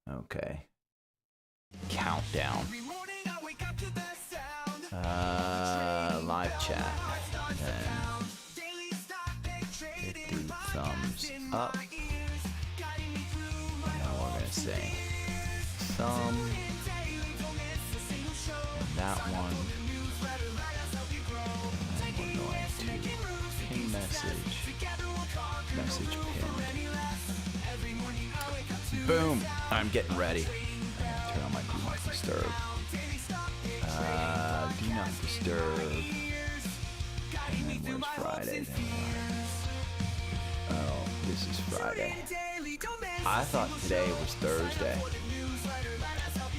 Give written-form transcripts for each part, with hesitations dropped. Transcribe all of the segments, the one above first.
Okay. Countdown. Live chat. And hit the thumbs up. Now we're going to say thumb. And that one. And we're going to pin message. Message pinned. Boom! I'm getting ready. I'm going to turn on my Do Not Disturb. Do Not Disturb. And then where's Friday? Oh, this is Friday. I thought today was Thursday.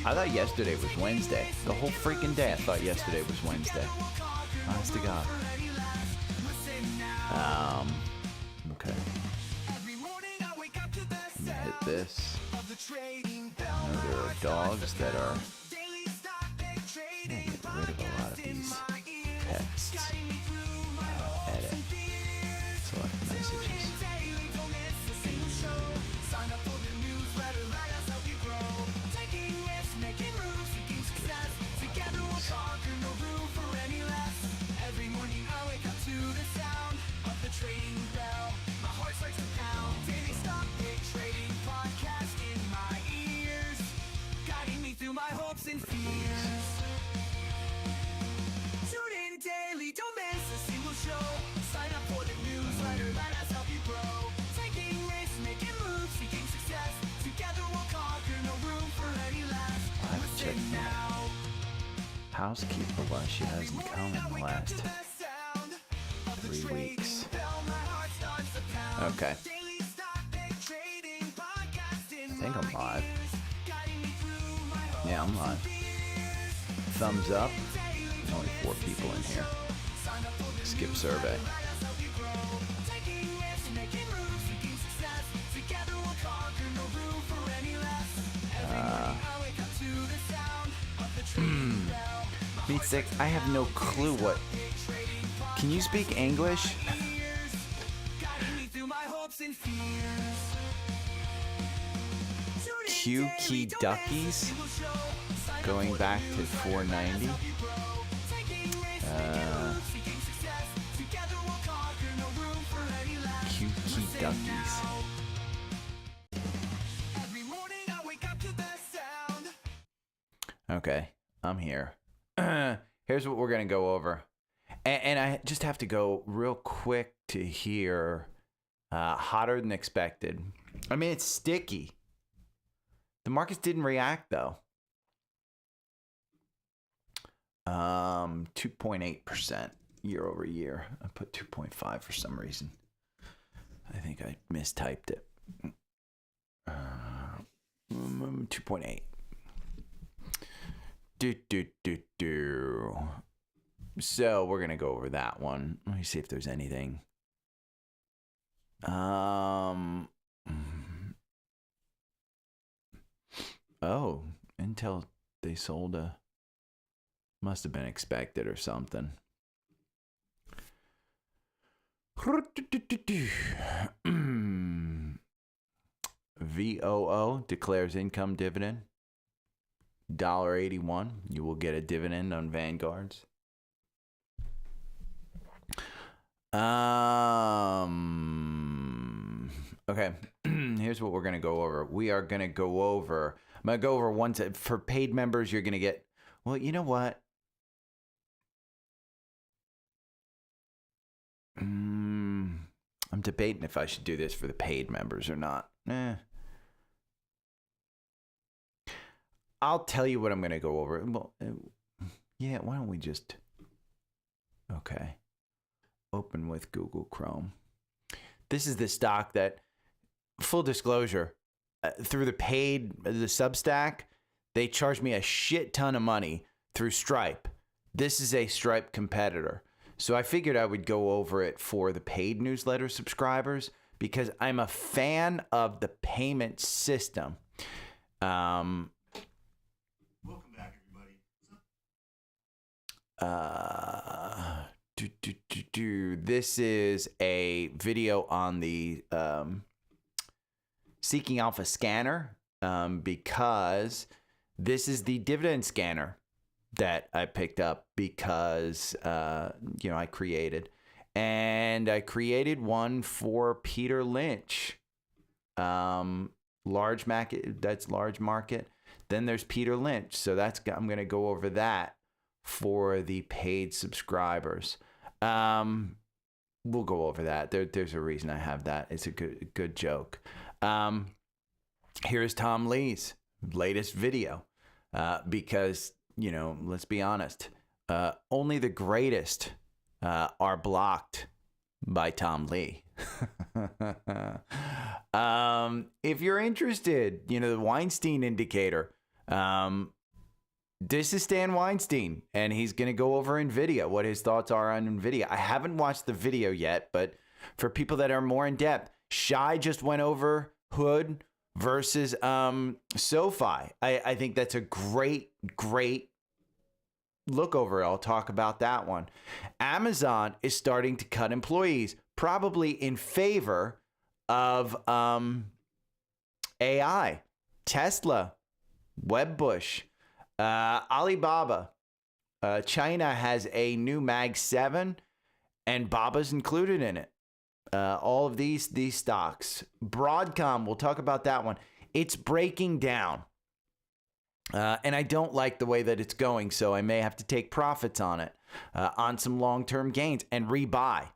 I thought yesterday was Wednesday. The whole freaking day I thought yesterday was Wednesday. Honest to God. Okay. I'm gonna hit this. I know there are dogs that are... I'm gonna get rid of a lot of these texts. Edit. Select messages. Housekeeper, why she hasn't come in the last 3 weeks. Okay. I think I'm live. Yeah, I'm live. Thumbs up. There's only 4 people in here. Skip survey. Beat 6, I have no clue what. Can you speak English? QQQs going back to 490. QQQs. Okay, I'm here. Here's what we're going to go over. And I just have to go real quick to here. Hotter than expected. I mean, it's sticky. The markets didn't react, though. 2.8% year over year. I put 2.5 for some reason. I think I mistyped it. 2.8. So we're gonna go over that one. Let me see if there's anything. Oh, Intel, they sold a, must have been expected or something. VOO declares income dividend. $1.81. You will get a dividend on Vanguards. Okay. Here's what we're gonna go over. We are gonna go over. I'm gonna go over one for paid members. You're gonna get. Well, you know what? I'm debating if I should do this for the paid members or not. I'll tell you what I'm going to go over. Well, yeah, why don't we just... Okay. Open with Google Chrome. This is the stock that, full disclosure, through the Substack, they charge me a shit ton of money through Stripe. This is a Stripe competitor. So I figured I would go over it for the paid newsletter subscribers because I'm a fan of the payment system. Welcome back, everybody. This is a video on the Seeking Alpha scanner because this is the dividend scanner that I picked up because, I created. And I created one for Peter Lynch. Large market, that's large market. Then there's Peter Lynch. So I'm going to go over that for the paid subscribers. We'll go over that. There's a reason I have that. It's a good joke. Here's Tom Lee's latest video. Because, let's be honest, only the greatest are blocked by Tom Lee. If you're interested, the Weinstein indicator, this is Stan Weinstein, and he's going to go over NVIDIA, what his thoughts are on NVIDIA. I haven't watched the video yet, but for people that are more in depth, Shai just went over Hood versus SOFI. I think that's a great look over. I'll talk about that one. Amazon is starting to cut employees, probably in favor of AI. Tesla, Webbush, Alibaba. China has a new Mag 7, and Baba's included in it. All of these stocks. Broadcom, we'll talk about that one. It's breaking down. And I don't like the way that it's going, so I may have to take profits on it, on some long-term gains, and rebuy.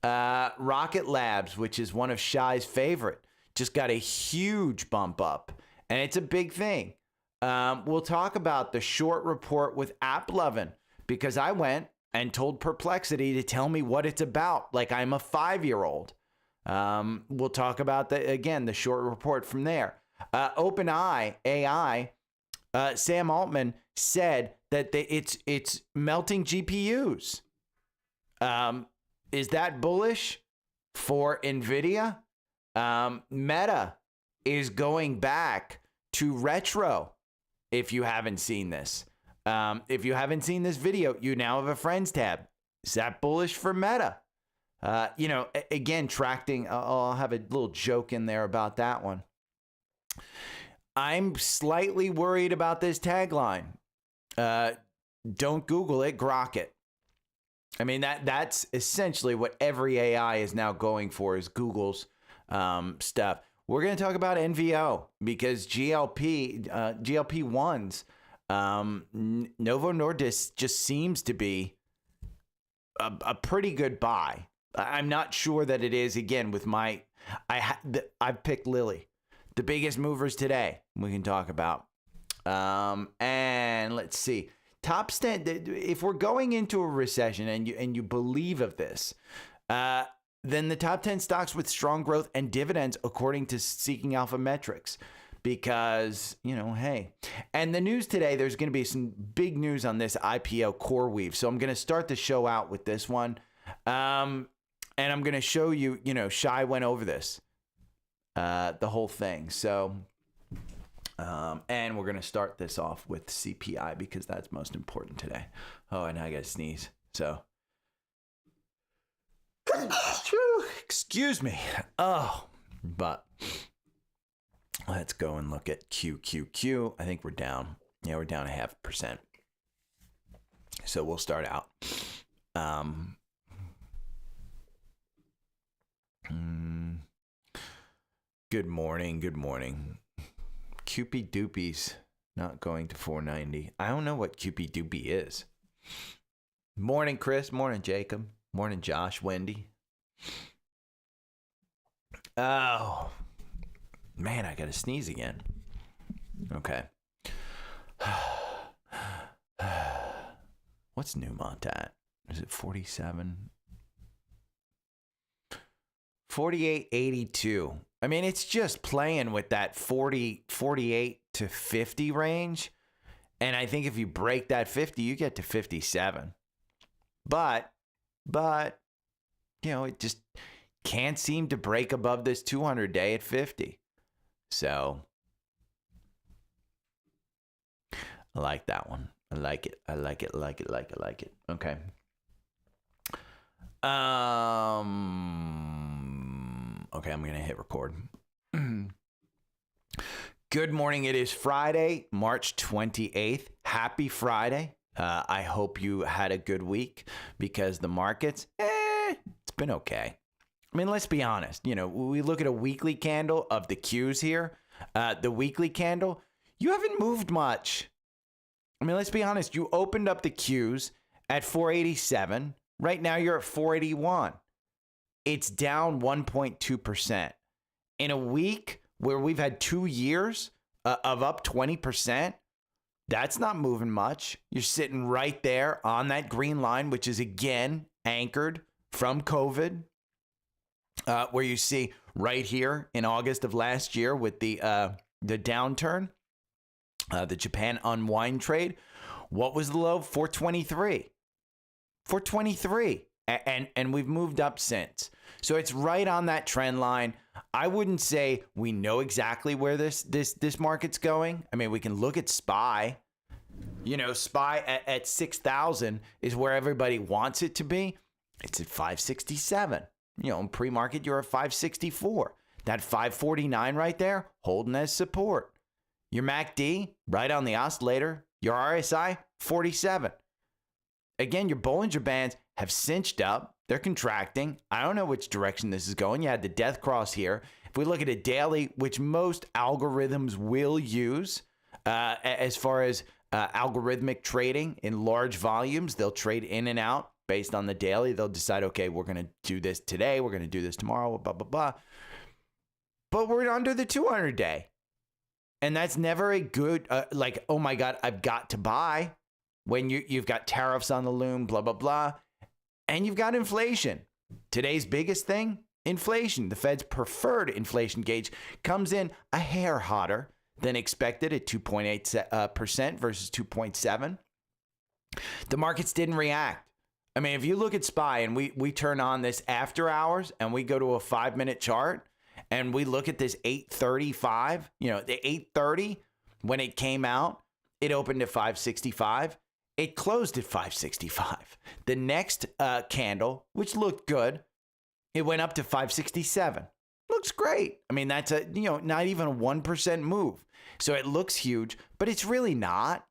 Rocket Labs, which is one of Shai's favorite, just got a huge bump up, and it's a big thing. We'll talk about the short report with AppLovin, because I went and told Perplexity to tell me what it's about, like I'm a 5-year-old. We'll talk about, the short report from there. OpenAI, AI, Sam Altman said that it's melting GPUs. Is that bullish for NVIDIA? Meta is going back to retro. If you haven't seen this, if you haven't seen this video, you now have a friends tab. Is that bullish for Meta? Again, tracting. I'll have a little joke in there about that one. I'm slightly worried about this tagline. Don't Google it, grok it. I mean, that's essentially what every AI is now going for, is Google's stuff. We're going to talk about NVO because GLP-1s, Novo Nordisk just seems to be a pretty good buy. I'm not sure that it is, again, with I've picked Lilly. The biggest movers today we can talk about. And let's see. Top 10, if we're going into a recession and you believe of this, then the top 10 stocks with strong growth and dividends according to Seeking Alpha metrics. Because, hey. And the news today, there's going to be some big news on this IPO CoreWeave. So I'm going to start the show out with this one. And I'm going to show you, Shai went over this. The whole thing. So, and we're going to start this off with CPI because that's most important today. Oh, and I got to sneeze. So, excuse me. Oh, but let's go and look at QQQ. I think we're down. Yeah, we're down 0.5%. So we'll start out. Good morning. Good morning. Cupid Doopy's not going to 490. I don't know what Cupid Doopy is. Morning, Chris. Morning, Jacob. Morning, Josh. Wendy. Oh, man, I got to sneeze again. Okay. What's Newmont at? Is it 47? 48.82. I mean, it's just playing with that 48 to 50 range. And I think if you break that 50, you get to 57. But, it just can't seem to break above this 200 day at 50. So I like that one. I like it. Okay. Okay, I'm going to hit record. Good morning. It is Friday, March 28th. Happy Friday. I hope you had a good week because the markets, it's been okay. I mean, let's be honest. You know, we look at a weekly candle of the Qs here. The weekly candle, you haven't moved much. I mean, let's be honest. You opened up the Qs at 487. Right now, you're at 481. It's down 1.2%. In a week where we've had 2 years of up 20%, that's not moving much. You're sitting right there on that green line, which is, again, anchored from COVID, where you see right here in August of last year with the downturn, the Japan unwind trade. What was the low? 423. 423. And we've moved up since. So it's right on that trend line. I wouldn't say we know exactly where this market's going. I mean, we can look at SPY. You know, SPY at 6,000 is where everybody wants it to be. It's at 567. You know, in pre-market, you're at 564. That 549 right there, holding as support. Your MACD, right on the oscillator. Your RSI, 47. Again, your Bollinger Bands have cinched up. They're contracting. I don't know which direction this is going. You had the death cross here. If we look at a daily, which most algorithms will use as far as algorithmic trading in large volumes, they'll trade in and out based on the daily. They'll decide, okay, we're going to do this today. We're going to do this tomorrow, blah, blah, blah. But we're under the 200-day. And that's never a good, like, oh, my God, I've got to buy. When you've got tariffs on the loom, blah, blah, blah, and you've got inflation. Today's biggest thing, inflation. The Fed's preferred inflation gauge comes in a hair hotter than expected at 2.8% versus 2.7. The markets didn't react. I mean, if you look at SPY and we turn on this after hours and we go to a 5-minute chart and we look at this 835, you know, the 830, when it came out, it opened at 565. It closed at 565. The next candle, which looked good, it went up to 567. Looks great. I mean, that's not even a 1% move. So it looks huge, but it's really not.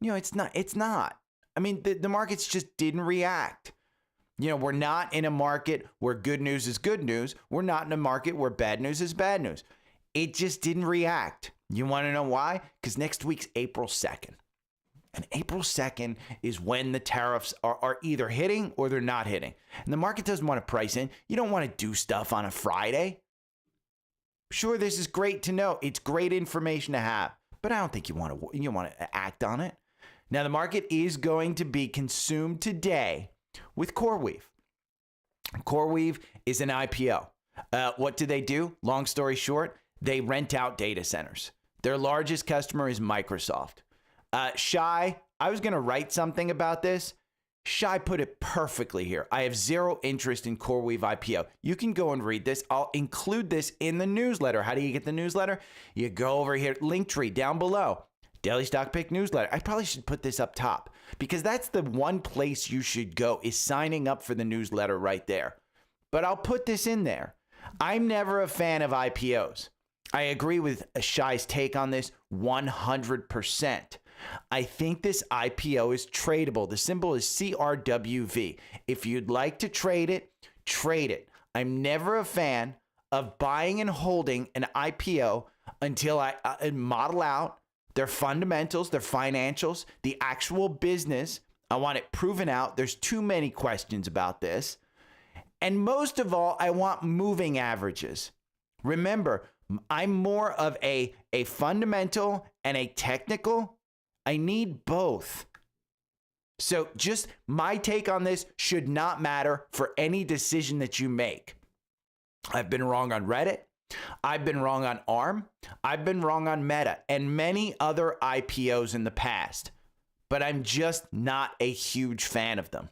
You know, it's not. I mean, the markets just didn't react. You know, we're not in a market where good news is good news. We're not in a market where bad news is bad news. It just didn't react. You want to know why? Because next week's April 2nd. And April 2nd is when the tariffs are either hitting or they're not hitting. And the market doesn't want to price in. You don't want to do stuff on a Friday. Sure, this is great to know. It's great information to have. But I don't think you want to act on it. Now, the market is going to be consumed today with CoreWeave. CoreWeave is an IPO. What do? Long story short, they rent out data centers. Their largest customer is Microsoft. Shai, I was going to write something about this. Shai put it perfectly here. I have zero interest in CoreWeave IPO. You can go and read this. I'll include this in the newsletter. How do you get the newsletter? You go over here, Linktree down below. Daily Stock Pick newsletter. I probably should put this up top because that's the one place you should go is signing up for the newsletter right there. But I'll put this in there. I'm never a fan of IPOs. I agree with Shai's take on this 100%. I think this IPO is tradable. The symbol is CRWV. If you'd like to trade it, trade it. I'm never a fan of buying and holding an IPO until I model out their fundamentals, their financials, the actual business. I want it proven out. There's too many questions about this. And most of all, I want moving averages. Remember, I'm more of a fundamental and a technical. I need both. So just my take on this should not matter for any decision that you make. I've been wrong on Reddit. I've been wrong on ARM. I've been wrong on Meta and many other IPOs in the past. But I'm just not a huge fan of them.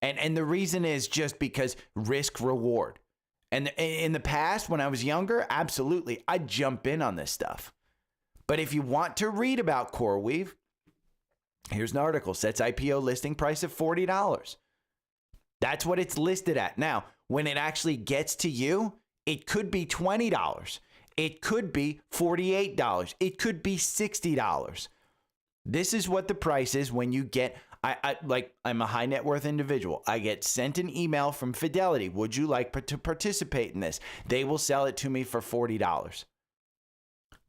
And the reason is just because risk reward. And in the past, when I was younger, absolutely, I'd jump in on this stuff. But if you want to read about CoreWeave, here's an article. Sets IPO listing price of $40. That's what it's listed at. Now, when it actually gets to you, it could be $20. It could be $48. It could be $60. This is what the price is when you get, I'm a high net worth individual. I get sent an email from Fidelity. Would you like to participate in this? They will sell it to me for $40.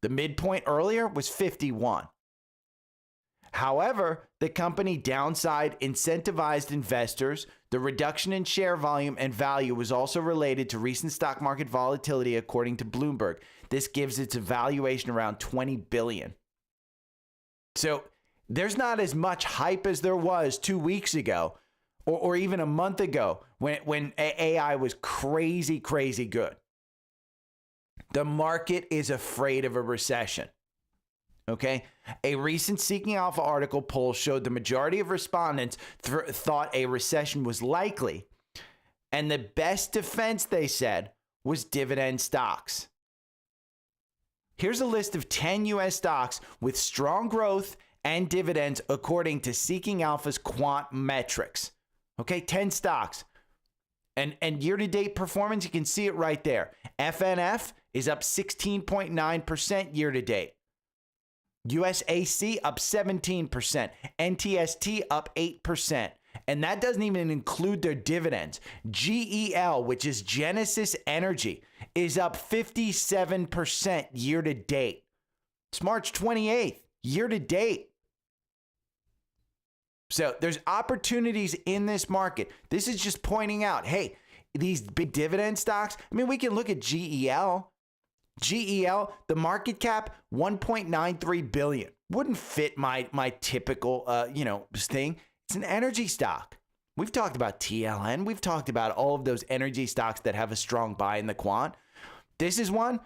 The midpoint earlier was 51. However, the company downside incentivized investors. The reduction in share volume and value was also related to recent stock market volatility, according to Bloomberg. This gives its valuation around $20 billion. So there's not as much hype as there was 2 weeks ago or even a month ago when AI was crazy good. The market is afraid of a recession. Okay? A recent Seeking Alpha article poll showed the majority of respondents thought a recession was likely. And the best defense, they said, was dividend stocks. Here's a list of 10 U.S. stocks with strong growth and dividends according to Seeking Alpha's quant metrics. Okay, 10 stocks. And year-to-date performance, you can see it right there. FNF is up 16.9% year-to-date. USAC up 17%. NTST up 8%. And that doesn't even include their dividends. GEL, which is Genesis Energy, is up 57% year-to-date. It's March 28th, year-to-date. So there's opportunities in this market. This is just pointing out, hey, these big dividend stocks, I mean, we can look at GEL. GEL, the market cap, $1.93 billion. Wouldn't fit my typical, thing. It's an energy stock. We've talked about TLN. We've talked about all of those energy stocks that have a strong buy in the quant. This is one.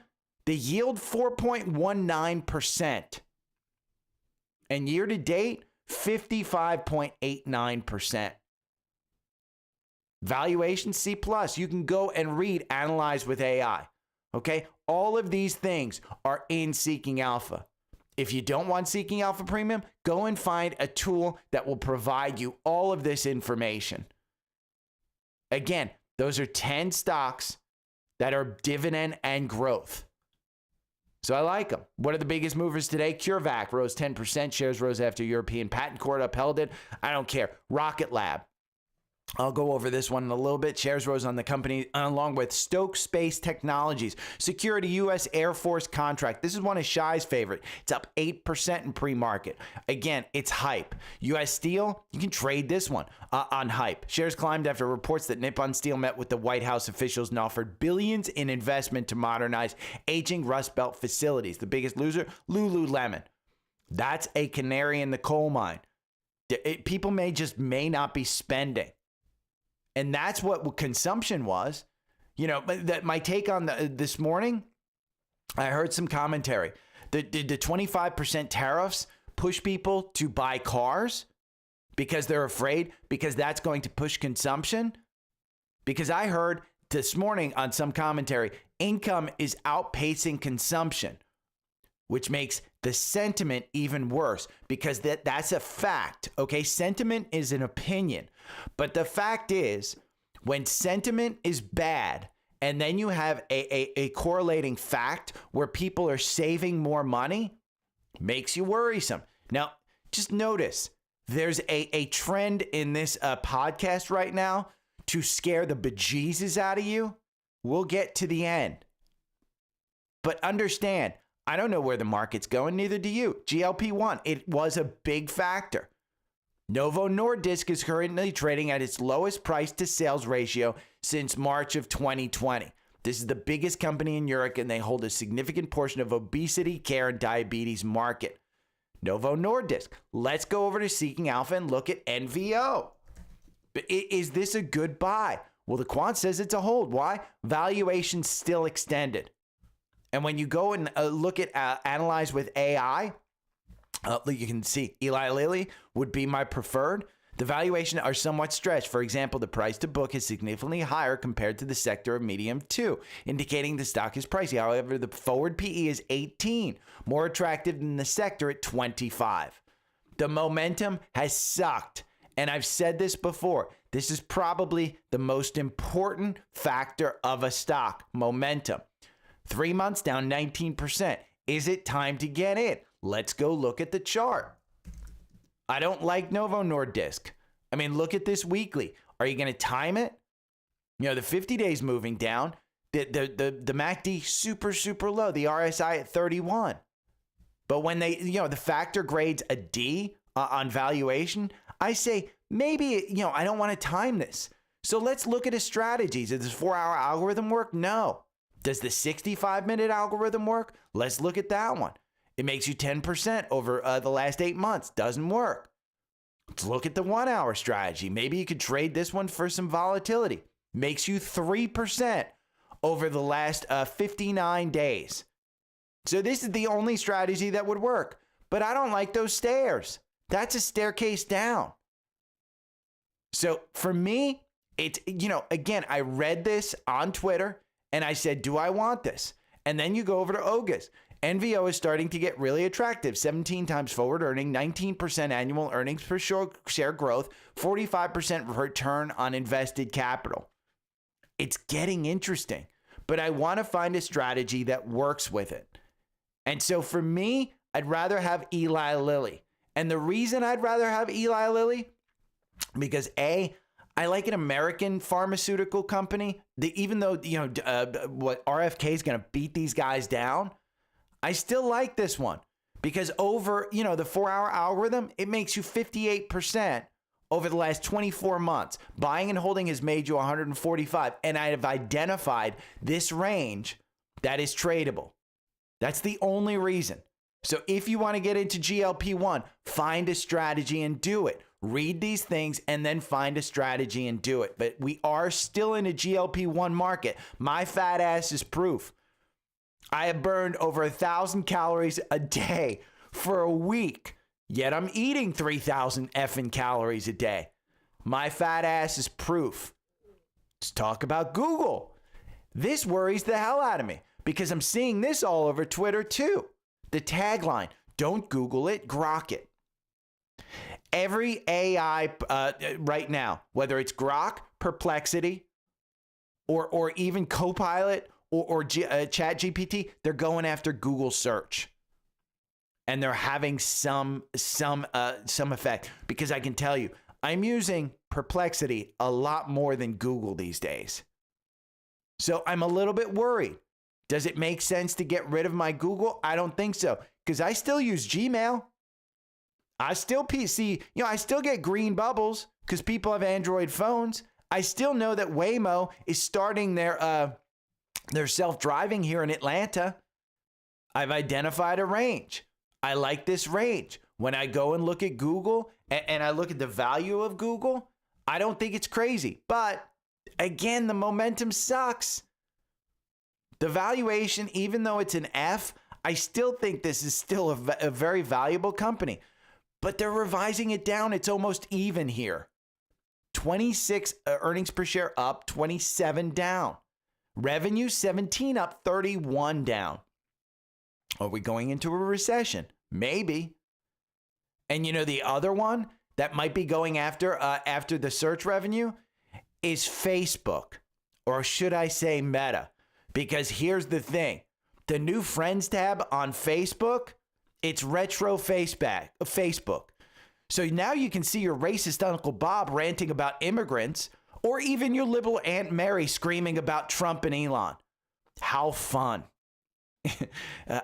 The yield, 4.19%. And year to date, 55.89%. Valuation C+. You can go and read Analyze with AI. Okay? All of these things are in Seeking Alpha. If you don't want Seeking Alpha Premium, go and find a tool that will provide you all of this information. Again, those are 10 stocks that are dividend and growth. So I like them. What are the biggest movers today? CureVac rose 10%. Shares rose after European Patent Court upheld it. I don't care. Rocket Lab. I'll go over this one in a little bit. Shares rose on the company along with Stoke Space Technologies. Secured a U.S. Air Force contract. This is one of Shai's favorite. It's up 8% in pre-market. Again, it's hype. U.S. Steel, you can trade this one on hype. Shares climbed after reports that Nippon Steel met with the White House officials and offered billions in investment to modernize aging Rust Belt facilities. The biggest loser, Lululemon. That's a canary in the coal mine. People may not be spending. And that's what consumption was. You know, that my take on this morning, I heard some commentary. The 25% tariffs push people to buy cars because they're afraid, because that's going to push consumption. Because I heard this morning on some commentary, income is outpacing consumption, which makes the sentiment even worse, because that's a fact. Okay, sentiment is an opinion. But the fact is, when sentiment is bad, and then you have a correlating fact where people are saving more money, makes you worrisome. Now, just notice, there's a trend in this podcast right now to scare the bejesus out of you. We'll get to the end. But understand, I don't know where the market's going, neither do you. GLP-1, it was a big factor. Novo Nordisk is currently trading at its lowest price to sales ratio since March of 2020. This is the biggest company in Europe, and they hold a significant portion of obesity care and diabetes market. Novo Nordisk. Let's go over to Seeking Alpha and look at NVO. Is this a good buy? Well, the quant says it's a hold. Why? Valuation still extended. And when you go and look at Analyze with AI, you can see Eli Lilly would be my preferred. The valuation are somewhat stretched. For example, the price to book is significantly higher compared to the sector of medium 2, indicating the stock is pricey. However, the forward PE is 18, more attractive than the sector at 25. The momentum has sucked. And I've said this before. This is probably the most important factor of a stock, momentum. 3 months down 19%. Is it time to get in? Let's go look at the chart. I don't like Novo Nordisk. I mean, look at this weekly. Are you going to time it? You know, the 50 days moving down, the MACD super low, the RSI at 31. But when they, you know, the factor grades a D on valuation, I say, maybe, you know, I don't want to time this. So let's look at a strategy. Does this 4-hour algorithm work? No. Does the 65-minute algorithm work? Let's look at that one. It makes you 10% over the last 8 months. Doesn't work. Let's look at the 1-hour strategy. Maybe you could trade this one for some volatility. Makes you 3% over the last 59 days. So this is the only strategy that would work. But I don't like those stairs. That's a staircase down. So for me, it's, you know, again, I read this on Twitter and I said, do I want this? And then you go over to OGAS. NVO is starting to get really attractive. 17 times forward earning, 19% annual earnings per share growth, 45% return on invested capital. It's getting interesting, but I want to find a strategy that works with it. And so for me, I'd rather have Eli Lilly. And the reason I'd rather have Eli Lilly, because A, I like an American pharmaceutical company. Even though, you know, what RFK is going to beat these guys down, I still like this one because over, you know, the 4-hour algorithm, it makes you 58% over the last 24 months. Buying and holding has made you 145. And I have identified this range that is tradable. That's the only reason. So if you want to get into GLP-1, find a strategy and do it. Read these things and then find a strategy and do it. But we are still in a GLP-1 market. My fat ass is proof. I have burned over 1,000 calories a day for a week, yet I'm eating 3,000 effing calories a day. My fat ass is proof. Let's talk about Google. This worries the hell out of me because I'm seeing this all over Twitter too. The tagline, don't Google it, grok it. Every AI right now, whether it's Grok, Perplexity, or even Copilot or Chat GPT, they're going after Google search. And they're having some effect. Because I can tell you, I'm using Perplexity a lot more than Google these days. So I'm a little bit worried. Does it make sense to get rid of my Google? I don't think so. Because I still use Gmail. I still PC, you know, I still get green bubbles because people have Android phones. I still know that Waymo is starting their self-driving here in Atlanta. I've identified a range. I like this range. When I go and look at Google and I look at the value of Google, I don't think it's crazy. But again, the momentum sucks. The valuation, even though it's an F, I still think this is still a very valuable company. But they're revising it down. It's almost even here. 26 earnings per share up, 27 down. Revenue 17 up, 31 down. Are we going into a recession? Maybe. And you know the other one that might be going after the search revenue is Facebook, or should I say Meta? Because here's the thing. The new Friends tab on Facebook, it's retro Facebook. So now you can see your racist Uncle Bob ranting about immigrants, or even your liberal Aunt Mary screaming about Trump and Elon. How fun.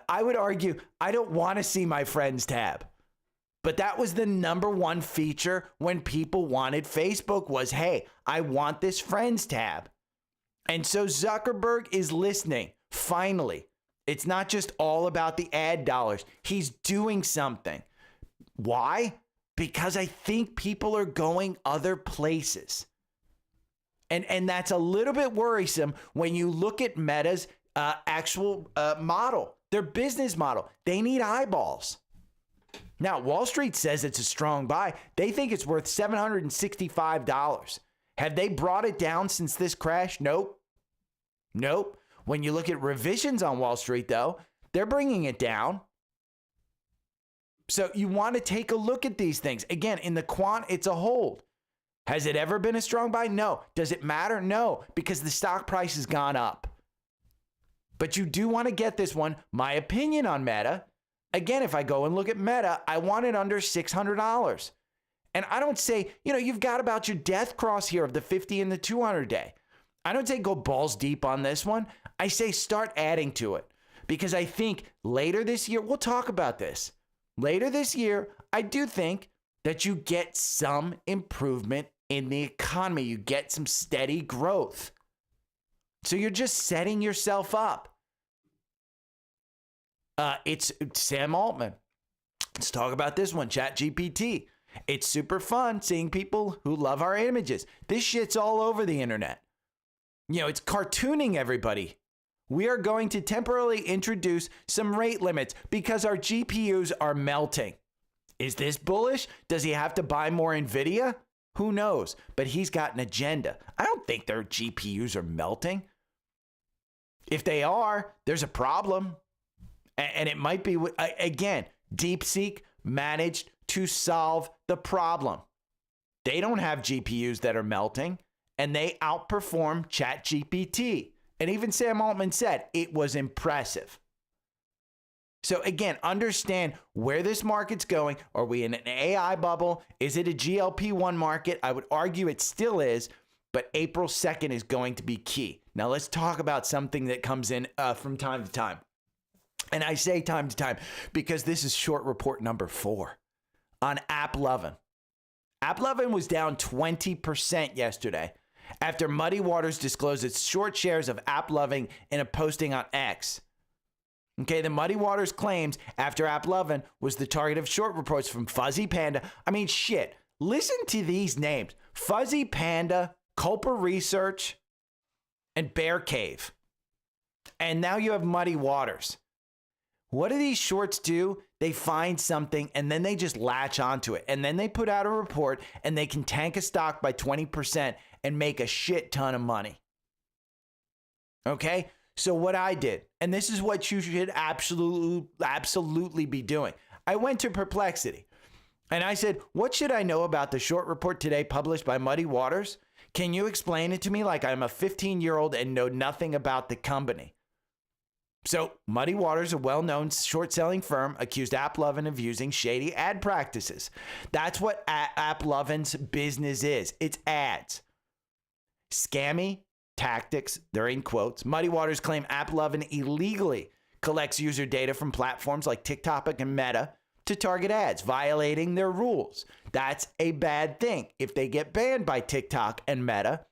I would argue I don't want to see my Friends tab. But that was the number one feature when people wanted Facebook was, hey, I want this Friends tab. And so Zuckerberg is listening, finally. It's not just all about the ad dollars. He's doing something. Why? Because I think people are going other places. And that's a little bit worrisome when you look at Meta's actual model, their business model. They need eyeballs. Now, Wall Street says it's a strong buy. They think it's worth $765. Have they brought it down since this crash? Nope. When you look at revisions on Wall Street, though, they're bringing it down. So you want to take a look at these things. Again, in the quant, it's a hold. Has it ever been a strong buy? No. Does it matter? No, because the stock price has gone up. But you do want to get this one. My opinion on Meta, again, if I go and look at Meta, I want it under $600. And I don't say, you've got about your death cross here of the 50 and the 200 day. I don't say go balls deep on this one. I say start adding to it, because I think later this year, we'll talk about this. Later this year, I do think that you get some improvement in the economy. You get some steady growth. So you're just setting yourself up. It's Sam Altman. Let's talk about this one, ChatGPT. It's super fun seeing people who love our images. This shit's all over the internet. It's cartooning everybody. We are going to temporarily introduce some rate limits because our GPUs are melting. Is this bullish? Does he have to buy more NVIDIA? Who knows? But he's got an agenda. I don't think their GPUs are melting. If they are, there's a problem. And it might be, again, DeepSeek managed to solve the problem. They don't have GPUs that are melting, and they outperform ChatGPT. And even Sam Altman said it was impressive. So again, understand where this market's going. Are we in an AI bubble? Is it a GLP-1 market? I would argue it still is, but April 2nd is going to be key. Now let's talk about something that comes in from time to time. And I say time to time because this is short report number 4 on AppLovin. AppLovin was down 20% yesterday after Muddy Waters disclosed its short shares of AppLovin in a posting on X. Okay, the Muddy Waters claims after AppLovin was the target of short reports from Fuzzy Panda. I mean, shit, listen to these names. Fuzzy Panda, Culper Research, and Bear Cave. And now you have Muddy Waters. What do these shorts do? They find something and then they just latch onto it. And then they put out a report and they can tank a stock by 20% and make a shit ton of money. Okay? So what I did, and this is what you should absolutely be doing. I went to Perplexity and I said, what should I know about the short report today published by Muddy Waters? Can you explain it to me like I'm a 15-year-old and know nothing about the company? So Muddy Waters, a well-known short-selling firm, accused AppLovin of using shady ad practices. That's what AppLovin's business is. It's ads. Scammy tactics, they're in quotes. Muddy Waters claim AppLovin illegally collects user data from platforms like TikTok and Meta to target ads, violating their rules. That's a bad thing. If they get banned by TikTok and Meta,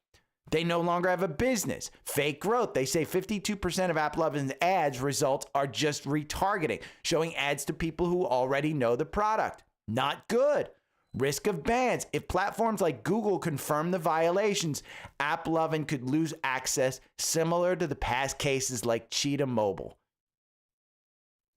they no longer have a business. Fake growth. They say 52% of AppLovin's ads results are just retargeting, showing ads to people who already know the product. Not good. Risk of bans. If platforms like Google confirm the violations, AppLovin could lose access, similar to the past cases like Cheetah Mobile.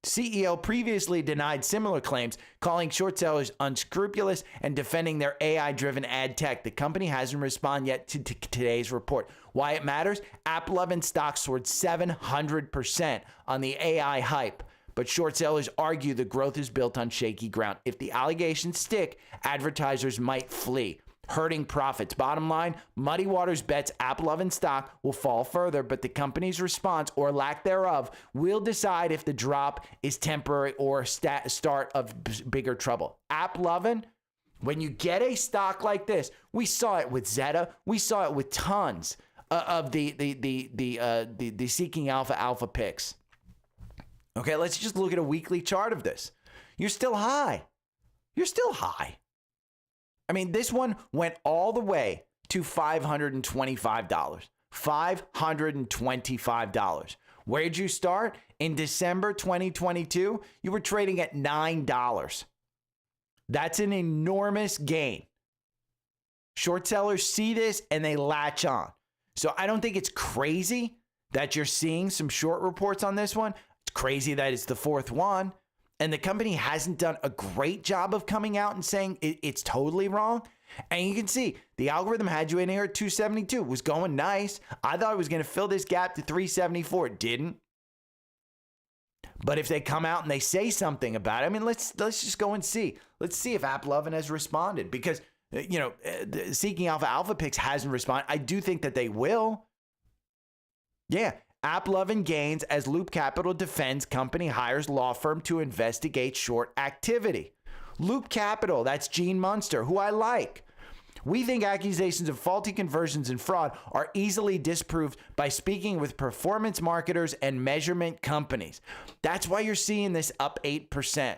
CEO previously denied similar claims, calling short sellers unscrupulous and defending their AI-driven ad tech. The company hasn't responded yet to today's report. Why it matters? AppLovin stock soared 700% on the AI hype. But short sellers argue the growth is built on shaky ground. If the allegations stick, advertisers might flee, hurting profits. Bottom line, Muddy Waters bets AppLovin stock will fall further, but the company's response or lack thereof will decide if the drop is temporary or start of bigger trouble. AppLovin, when you get a stock like this, we saw it with Zeta, we saw it with tons of the Seeking Alpha picks. Okay, let's just look at a weekly chart of this. You're still high. You're still high. I mean, this one went all the way to $525. $525. Where'd you start? In December 2022, you were trading at $9. That's an enormous gain. Short sellers see this and they latch on. So I don't think it's crazy that you're seeing some short reports on this one. It's crazy that it's the fourth one. And the company hasn't done a great job of coming out and saying it's totally wrong. And you can see the algorithm had you in here at 272. It was going nice. I thought it was going to fill this gap to 374. It didn't. But if they come out and they say something about it, I mean, let's just go and see. Let's see if AppLovin has responded, because Seeking Alpha picks hasn't responded. I do think that they will. Yeah, AppLovin gains as Loop Capital defends company hires law firm to investigate short activity. Loop Capital, that's Gene Munster, who I like. We think accusations of faulty conversions and fraud are easily disproved by speaking with performance marketers and measurement companies. That's why you're seeing this up 8%.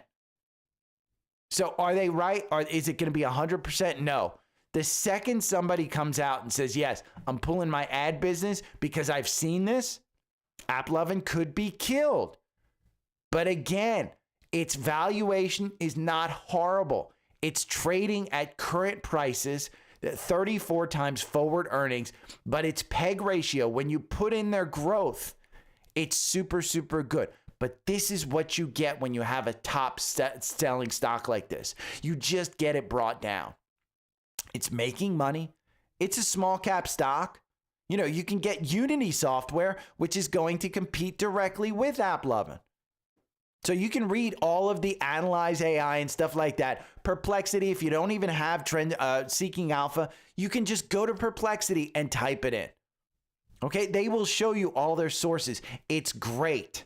So are they right? Or is it going to be 100%? No. The second somebody comes out and says, yes, I'm pulling my ad business because I've seen this, AppLovin could be killed. But again, its valuation is not horrible. It's trading at current prices, 34 times forward earnings, but its PEG ratio, when you put in their growth, it's super, super good. But this is what you get when you have a top selling stock like this. You just get it brought down. It's making money. It's a small cap stock. You know, you can get Unity software, which is going to compete directly with AppLovin. So you can read all of the Analyze AI and stuff like that. Perplexity, if you don't even have Seeking Alpha, you can just go to Perplexity and type it in. Okay, they will show you all their sources. It's great.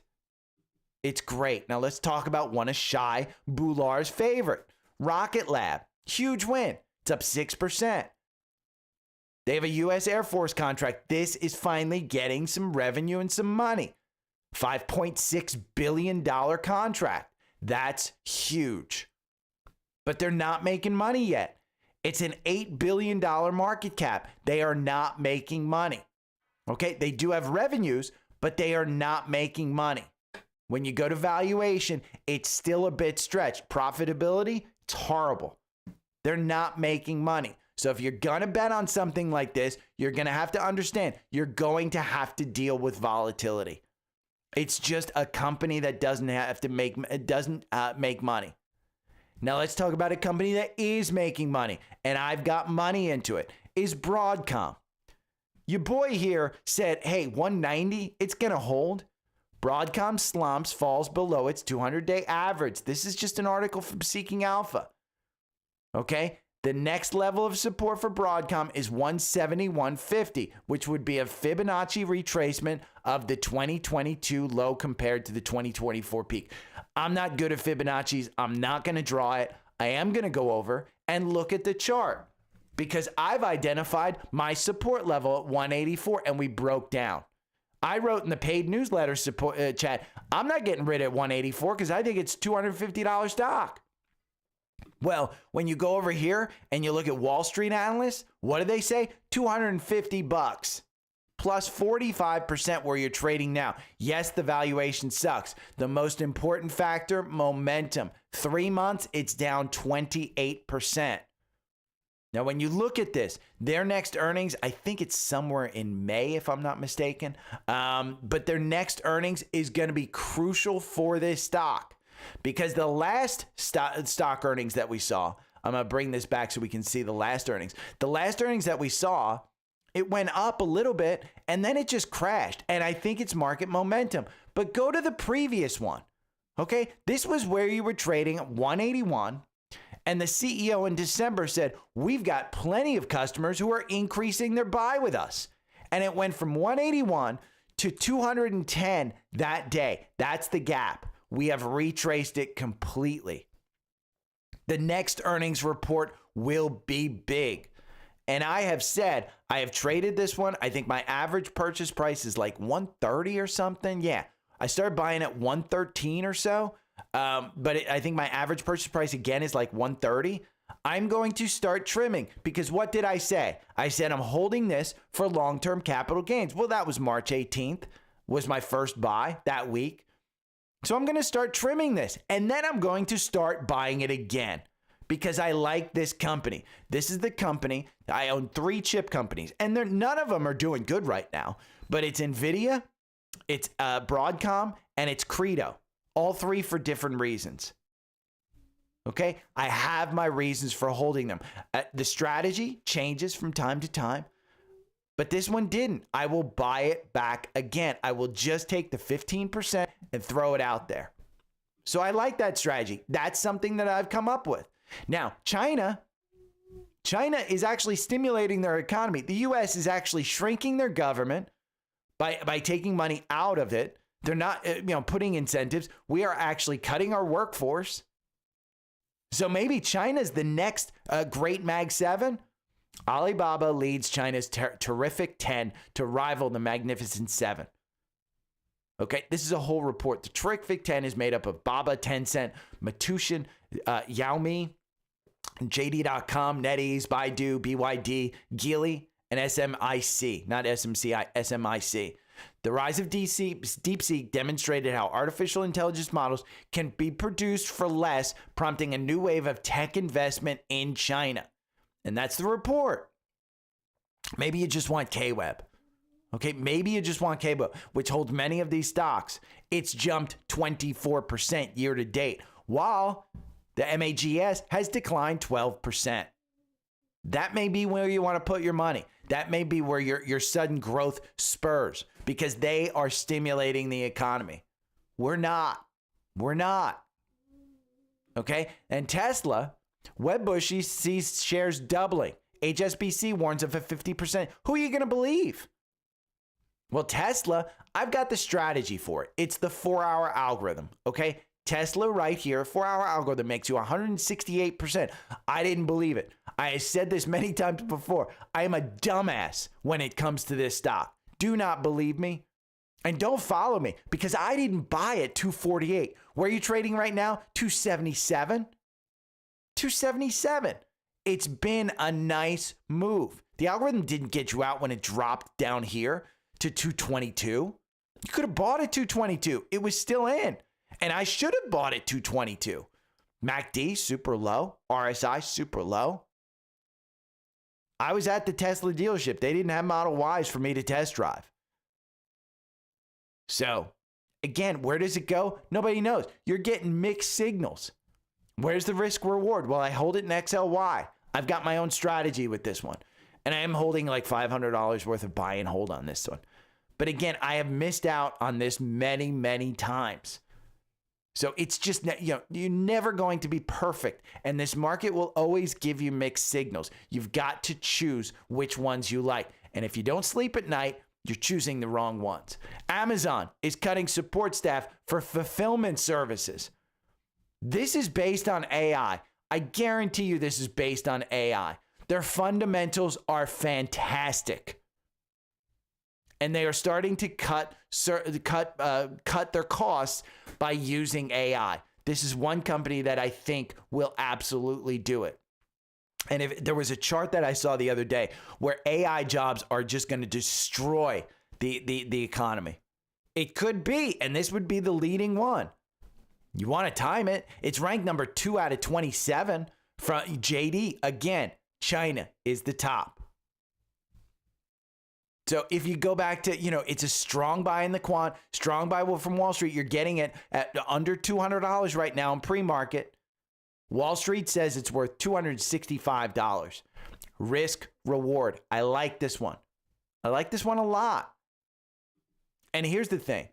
It's great. Now let's talk about one of Shai Boular's favorite, Rocket Lab. Huge win. It's up 6%. They have a U.S. Air Force contract. This is finally getting some revenue and some money. $5.6 billion contract. That's huge. But they're not making money yet. It's an $8 billion market cap. They are not making money. Okay, they do have revenues, but they are not making money. When you go to valuation, it's still a bit stretched. Profitability, it's horrible. They're not making money. So if you're going to bet on something like this, you're going to have to understand you're going to have to deal with volatility. It's just a company that doesn't make money. Now let's talk about a company that is making money, and I've got money into it, is Broadcom. Your boy here said, hey, 190, it's going to hold. Broadcom slumps, falls below its 200-day average. This is just an article from Seeking Alpha. Okay? The next level of support for Broadcom is 170-150, which would be a Fibonacci retracement of the 2022 low compared to the 2024 peak. I'm not good at Fibonacci's. I'm not going to draw it. I am going to go over and look at the chart because I've identified my support level at 184 and we broke down. I wrote in the paid newsletter support chat, I'm not getting rid of 184 because I think it's $250 stock. Well, when you go over here and you look at Wall Street analysts, what do they say? $250 plus 45% where you're trading now. Yes, the valuation sucks. The most important factor, momentum. 3 months, it's down 28%. Now, when you look at this, their next earnings, I think it's somewhere in May, if I'm not mistaken. But their next earnings is going to be crucial for this stock. Because the last stock earnings that we saw, I'm going to bring this back so we can see the last earnings. The last earnings that we saw, it went up a little bit and then it just crashed. And I think it's market momentum. But go to the previous one. Okay, this was where you were trading at 181. And the CEO in December said, we've got plenty of customers who are increasing their buy with us. And it went from 181 to 210 that day. That's the gap. We have retraced it completely. The next earnings report will be big. And I have said, I have traded this one. I think my average purchase price is like 130 or something. Yeah, I started buying at 113 or so. I think my average purchase price again is like 130. I'm going to start trimming because what did I say? I said I'm holding this for long-term capital gains. Well, that was March 18th was my first buy that week. So I'm going to start trimming this and then I'm going to start buying it again because I like this company. This is the company. I own 3 chip companies and none of them are doing good right now, but it's NVIDIA, it's Broadcom, and it's Credo. All 3 for different reasons. Okay. I have my reasons for holding them. The strategy changes from time to time. But this one didn't. I will buy it back again. I will just take the 15% and throw it out there. So I like that strategy. That's something that I've come up with. Now, China is actually stimulating their economy. The U.S. is actually shrinking their government By taking money out of it, they're not putting incentives. We are actually cutting our workforce. So maybe China's the next great Mag 7. Alibaba leads China's terrific 10 to rival the Magnificent 7. Okay, this is a whole report. The terrific 10 is made up of Baba, Tencent, Matushin, Xiaomi, JD.com, NetEase, Baidu, BYD, Geely, and SMIC, not SMCI, SMIC. The rise of DeepSeek demonstrated how artificial intelligence models can be produced for less, prompting a new wave of tech investment in China. And that's the report. Maybe you just want KWeb. Okay, maybe you just want KWeb, which holds many of these stocks. It's jumped 24% year to date, while the MAGS has declined 12%. That may be where you want to put your money. That may be where your sudden growth spurs, because they are stimulating the economy. We're not. Okay? And Tesla, Wedbush sees shares doubling. HSBC warns of a 50%. Who are you going to believe? Well, Tesla, I've got the strategy for it. It's the 4-hour algorithm. Okay? Tesla right here, 4-hour algorithm makes you 168%. I didn't believe it. I said this many times before. I am a dumbass when it comes to this stock. Do not believe me. And don't follow me, because I didn't buy it 248. Where are you trading right now? 277? 277. It's been a nice move. The algorithm didn't get you out when it dropped down here to 222. You could have bought it 222. It was still in. And I should have bought it 222. MACD, super low. RSI, super low. I was at the Tesla dealership. They didn't have Model Ys for me to test drive. So, again, where does it go? Nobody knows. You're getting mixed signals. Where's the risk reward? Well, I hold it in XLY. I've got my own strategy with this one. And I am holding like $500 worth of buy and hold on this one. But again, I have missed out on this many, many times. So it's just, you're never going to be perfect. And this market will always give you mixed signals. You've got to choose which ones you like. And if you don't sleep at night, you're choosing the wrong ones. Amazon is cutting support staff for fulfillment services. This is based on AI. I guarantee you this is based on AI. Their fundamentals are fantastic. And they are starting to cut their costs by using AI. This is one company that I think will absolutely do it. And if there was a chart that I saw the other day where AI jobs are just going to destroy the economy. It could be, and this would be the leading one. You want to time it. It's ranked number 2 out of 27 from JD. Again, China is the top. So if you go back to, it's a strong buy in the quant, strong buy from Wall Street. You're getting it at under $200 right now in pre-market. Wall Street says it's worth $265. Risk reward. I like this one. I like this one a lot. And here's the thing.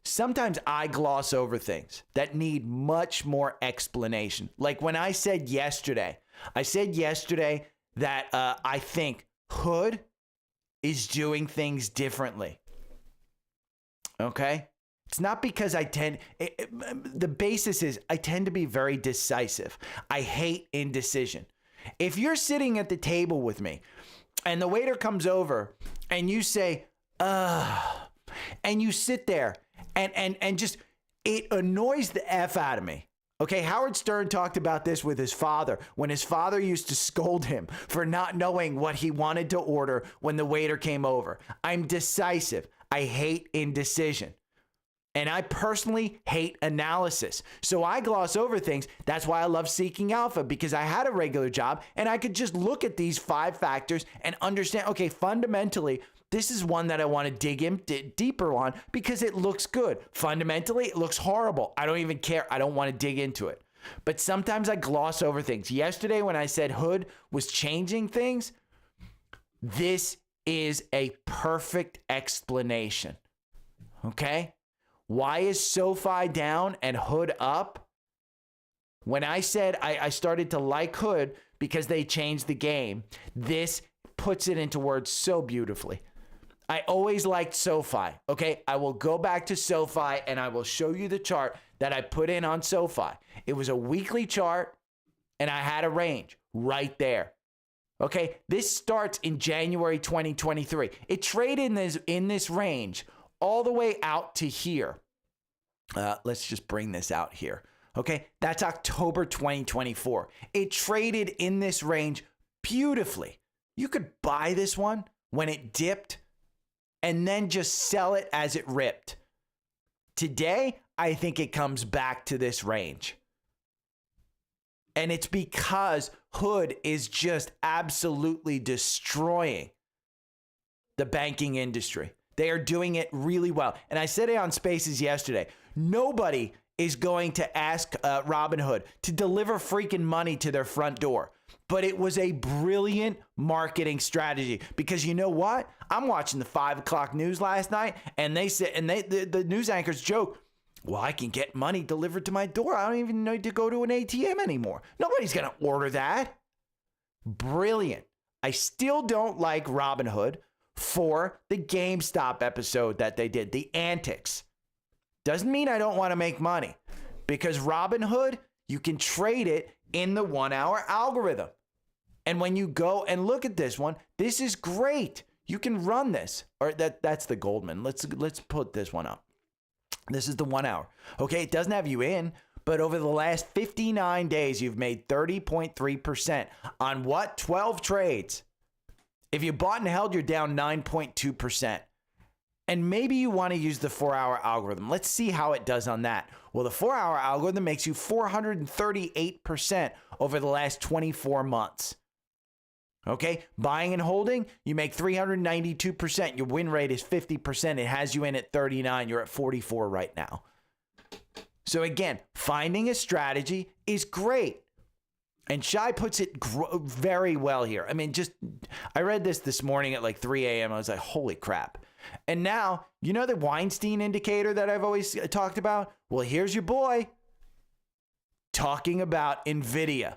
Sometimes I gloss over things that need much more explanation. Like when I said yesterday that I think Hood is doing things differently. Okay? It's not because the basis is I tend to be very decisive. I hate indecision. If you're sitting at the table with me and the waiter comes over and you say, and you sit there and just, it annoys the F out of me. Okay, Howard Stern talked about this with his father when his father used to scold him for not knowing what he wanted to order when the waiter came over. I'm decisive. I hate indecision. And I personally hate analysis. So I gloss over things. That's why I love Seeking Alpha, because I had a regular job and I could just look at these 5 factors and understand, okay, fundamentally, this is one that I want to dig in deeper on because it looks good. Fundamentally, it looks horrible. I don't even care. I don't want to dig into it. But sometimes I gloss over things. Yesterday, when I said Hood was changing things, this is a perfect explanation. Okay? Why is SOFI down and Hood up? When I said I started to like Hood because they changed the game, this puts it into words so beautifully. I always liked SOFI, okay? I will go back to SOFI and I will show you the chart that I put in on SOFI. It was a weekly chart and I had a range right there. Okay, this starts in January 2023. It traded in this range all the way out to here. Let's just bring this out here. Okay, that's October 2024. It traded in this range beautifully. You could buy this one when it dipped and then just sell it as it ripped. Today, I think it comes back to this range. And it's because Hood is just absolutely destroying the banking industry. They are doing it really well. And I said it on Spaces yesterday. Nobody is going to ask Robinhood to deliver freaking money to their front door. But it was a brilliant marketing strategy because you know what? I'm watching the 5 o'clock news last night and they said, and the news anchors joke, well, I can get money delivered to my door. I don't even need to go to an ATM anymore. Nobody's going to order that. Brilliant. I still don't like Robinhood for the GameStop episode that they did, the antics. Doesn't mean I don't want to make money because Robinhood, you can trade it in the 1 hour algorithm. And when you go and look at this one, this is great. You can run this. Or that's the Goldman. Let's put this one up. This is the 1 hour. Okay, it doesn't have you in, but over the last 59 days, you've made 30.3% on what? 12 trades. If you bought and held, you're down 9.2%. And maybe you want to use the 4 hour algorithm. Let's see how it does on that. Well, the 4 hour algorithm makes you 438% over the last 24 months. Okay, buying and holding, you make 392%. Your win rate is 50%. It has you in at 39. You're at 44 right now. So again, finding a strategy is great. And Shai puts it very well here. I mean, I read this morning at like 3 a.m. I was like, holy crap. And now, you know the Weinstein indicator that I've always talked about? Well, here's your boy talking about NVIDIA.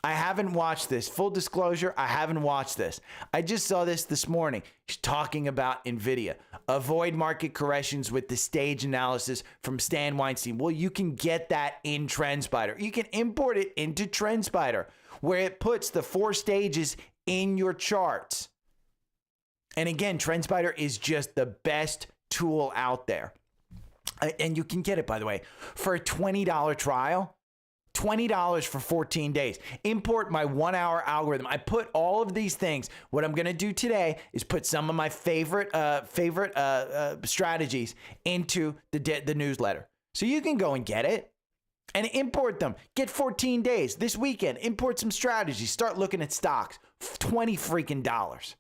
I haven't watched this. Full disclosure, I haven't watched this. I just saw this morning. He's talking about NVIDIA. Avoid market corrections with the stage analysis from Stan Weinstein. Well, you can get that in Trendspider. You can import it into Trendspider, where it puts the 4 stages in your charts. And again, Trendspider is just the best tool out there. And you can get it, by the way, for a $20 trial. $20 for 14 days. Import my 1 hour algorithm. I put all of these things. What I'm going to do today is put some of my favorite strategies into the newsletter. So you can go and get it and import them. Get 14 days this weekend. Import some strategies. Start looking at stocks. $20 freaking dollars.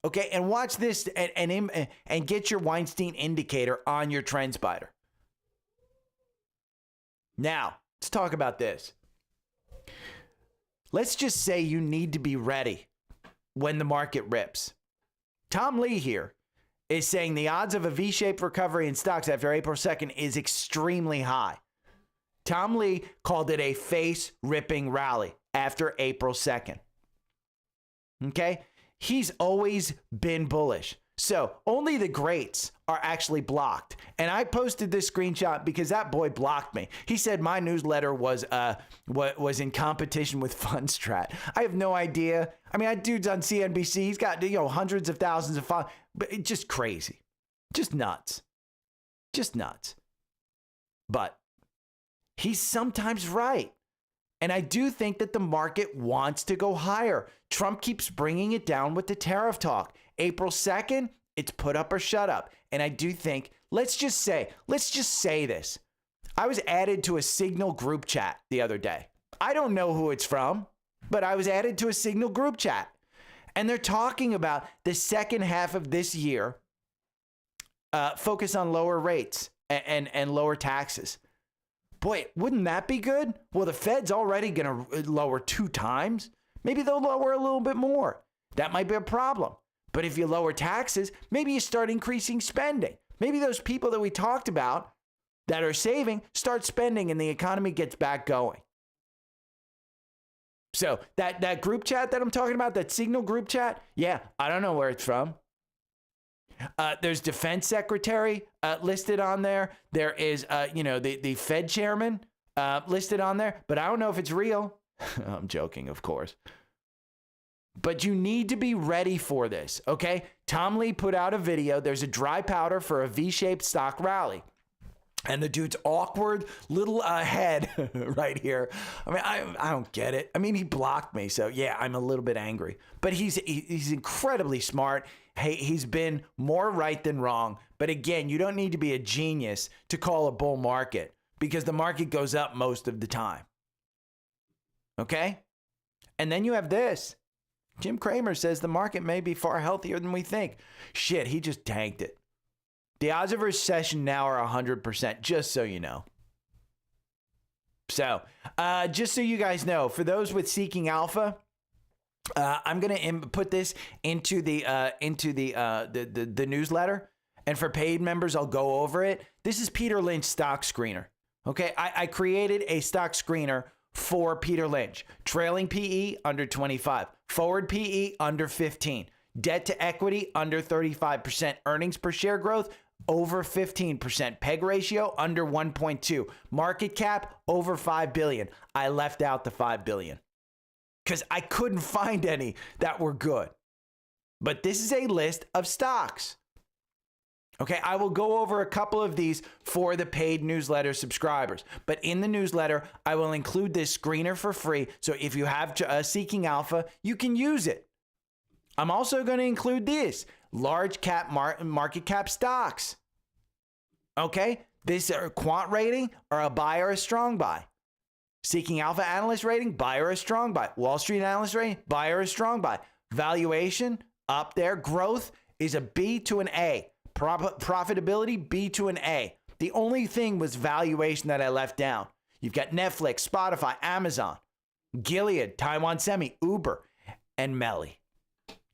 Okay, and watch this and get your Weinstein indicator on your Trendspider. Now, let's talk about this. Let's just say you need to be ready when the market rips. Tom Lee here is saying the odds of a V-shaped recovery in stocks after April 2nd is extremely high. Tom Lee called it a face-ripping rally after April 2nd. Okay? He's always been bullish. So only the greats are actually blocked. And I posted this screenshot because that boy blocked me. He said my newsletter was in competition with Fundstrat. I have no idea. I mean, that dude's on CNBC. He's got hundreds of thousands of followers. But it's just crazy. Just nuts. Just nuts. But he's sometimes right. And I do think that the market wants to go higher. Trump keeps bringing it down with the tariff talk. April 2nd, it's put up or shut up. And I do think, let's just say this. I was added to a Signal group chat the other day. I don't know who it's from, but I was added to a Signal group chat. And they're talking about the second half of this year, focus on lower rates and lower taxes. Boy, wouldn't that be good? Well, the Fed's already going to lower 2 times. Maybe they'll lower a little bit more. That might be a problem. But if you lower taxes, maybe you start increasing spending. Maybe those people that we talked about that are saving start spending and the economy gets back going. So that group chat that I'm talking about, that Signal group chat, yeah, I don't know where it's from. There's defense secretary listed on there. There is, the Fed chairman listed on there, but I don't know if it's real. I'm joking, of course. But you need to be ready for this, okay? Tom Lee put out a video. There's a dry powder for a V-shaped stock rally. And the dude's awkward little head right here. I mean, I don't get it. I mean, he blocked me. So, yeah, I'm a little bit angry. But he's incredibly smart. Hey, he's been more right than wrong. But again, you don't need to be a genius to call a bull market because the market goes up most of the time. Okay? And then you have this. Jim Cramer says the market may be far healthier than we think. Shit, he just tanked it. The odds of recession now are 100%, just so you know. So, just so you guys know, for those with Seeking Alpha, I'm gonna put this into the newsletter, and for paid members, I'll go over it. This is Peter Lynch stock screener. Okay, I created a stock screener for Peter Lynch. Trailing PE under 25, forward PE under 15, debt to equity under 35%, earnings per share growth over 15%, PEG ratio under 1.2, market cap over 5 billion. I left out the 5 billion because I couldn't find any that were good. But this is a list of stocks. Okay, I will go over a couple of these for the paid newsletter subscribers. But in the newsletter, I will include this screener for free. So if you have Seeking Alpha, you can use it. I'm also going to include this large cap market cap stocks. Okay, this quant rating or a buy or a strong buy. Seeking Alpha analyst rating, buy or a strong buy. Wall Street analyst rating, buy or a strong buy. Valuation up there. Growth is a B to an A. Profitability, B to an A. The only thing was valuation that I left down. You've got Netflix, Spotify, Amazon, Gilead, Taiwan Semi, Uber, and Melly.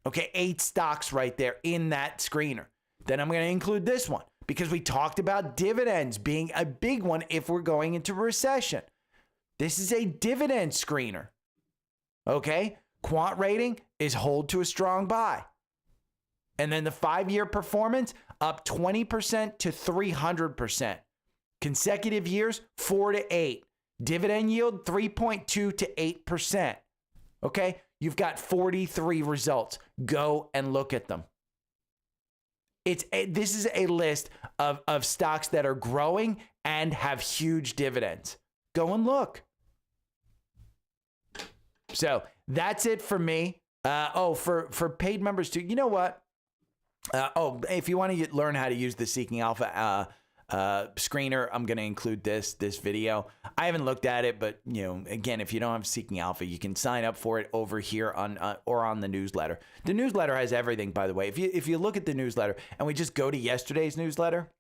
Okay, 8 stocks right there in that screener. Then I'm going to include this one because we talked about dividends being a big one if we're going into recession. This is a dividend screener. Okay, quant rating is hold to a strong buy. And then the 5-year performance up 20% to 300%. Consecutive years, 4 to 8. Dividend yield, 3.2 to 8%. Okay, you've got 43 results. Go and look at them. This is a list of stocks that are growing and have huge dividends. Go and look. So that's it for me. For paid members too. You know what? If you want to learn how to use the Seeking Alpha screener, I'm going to include this video. I haven't looked at it, but again, if you don't have Seeking Alpha, you can sign up for it over here on the newsletter. The newsletter has everything, by the way. If you look at the newsletter and we just go to yesterday's newsletter,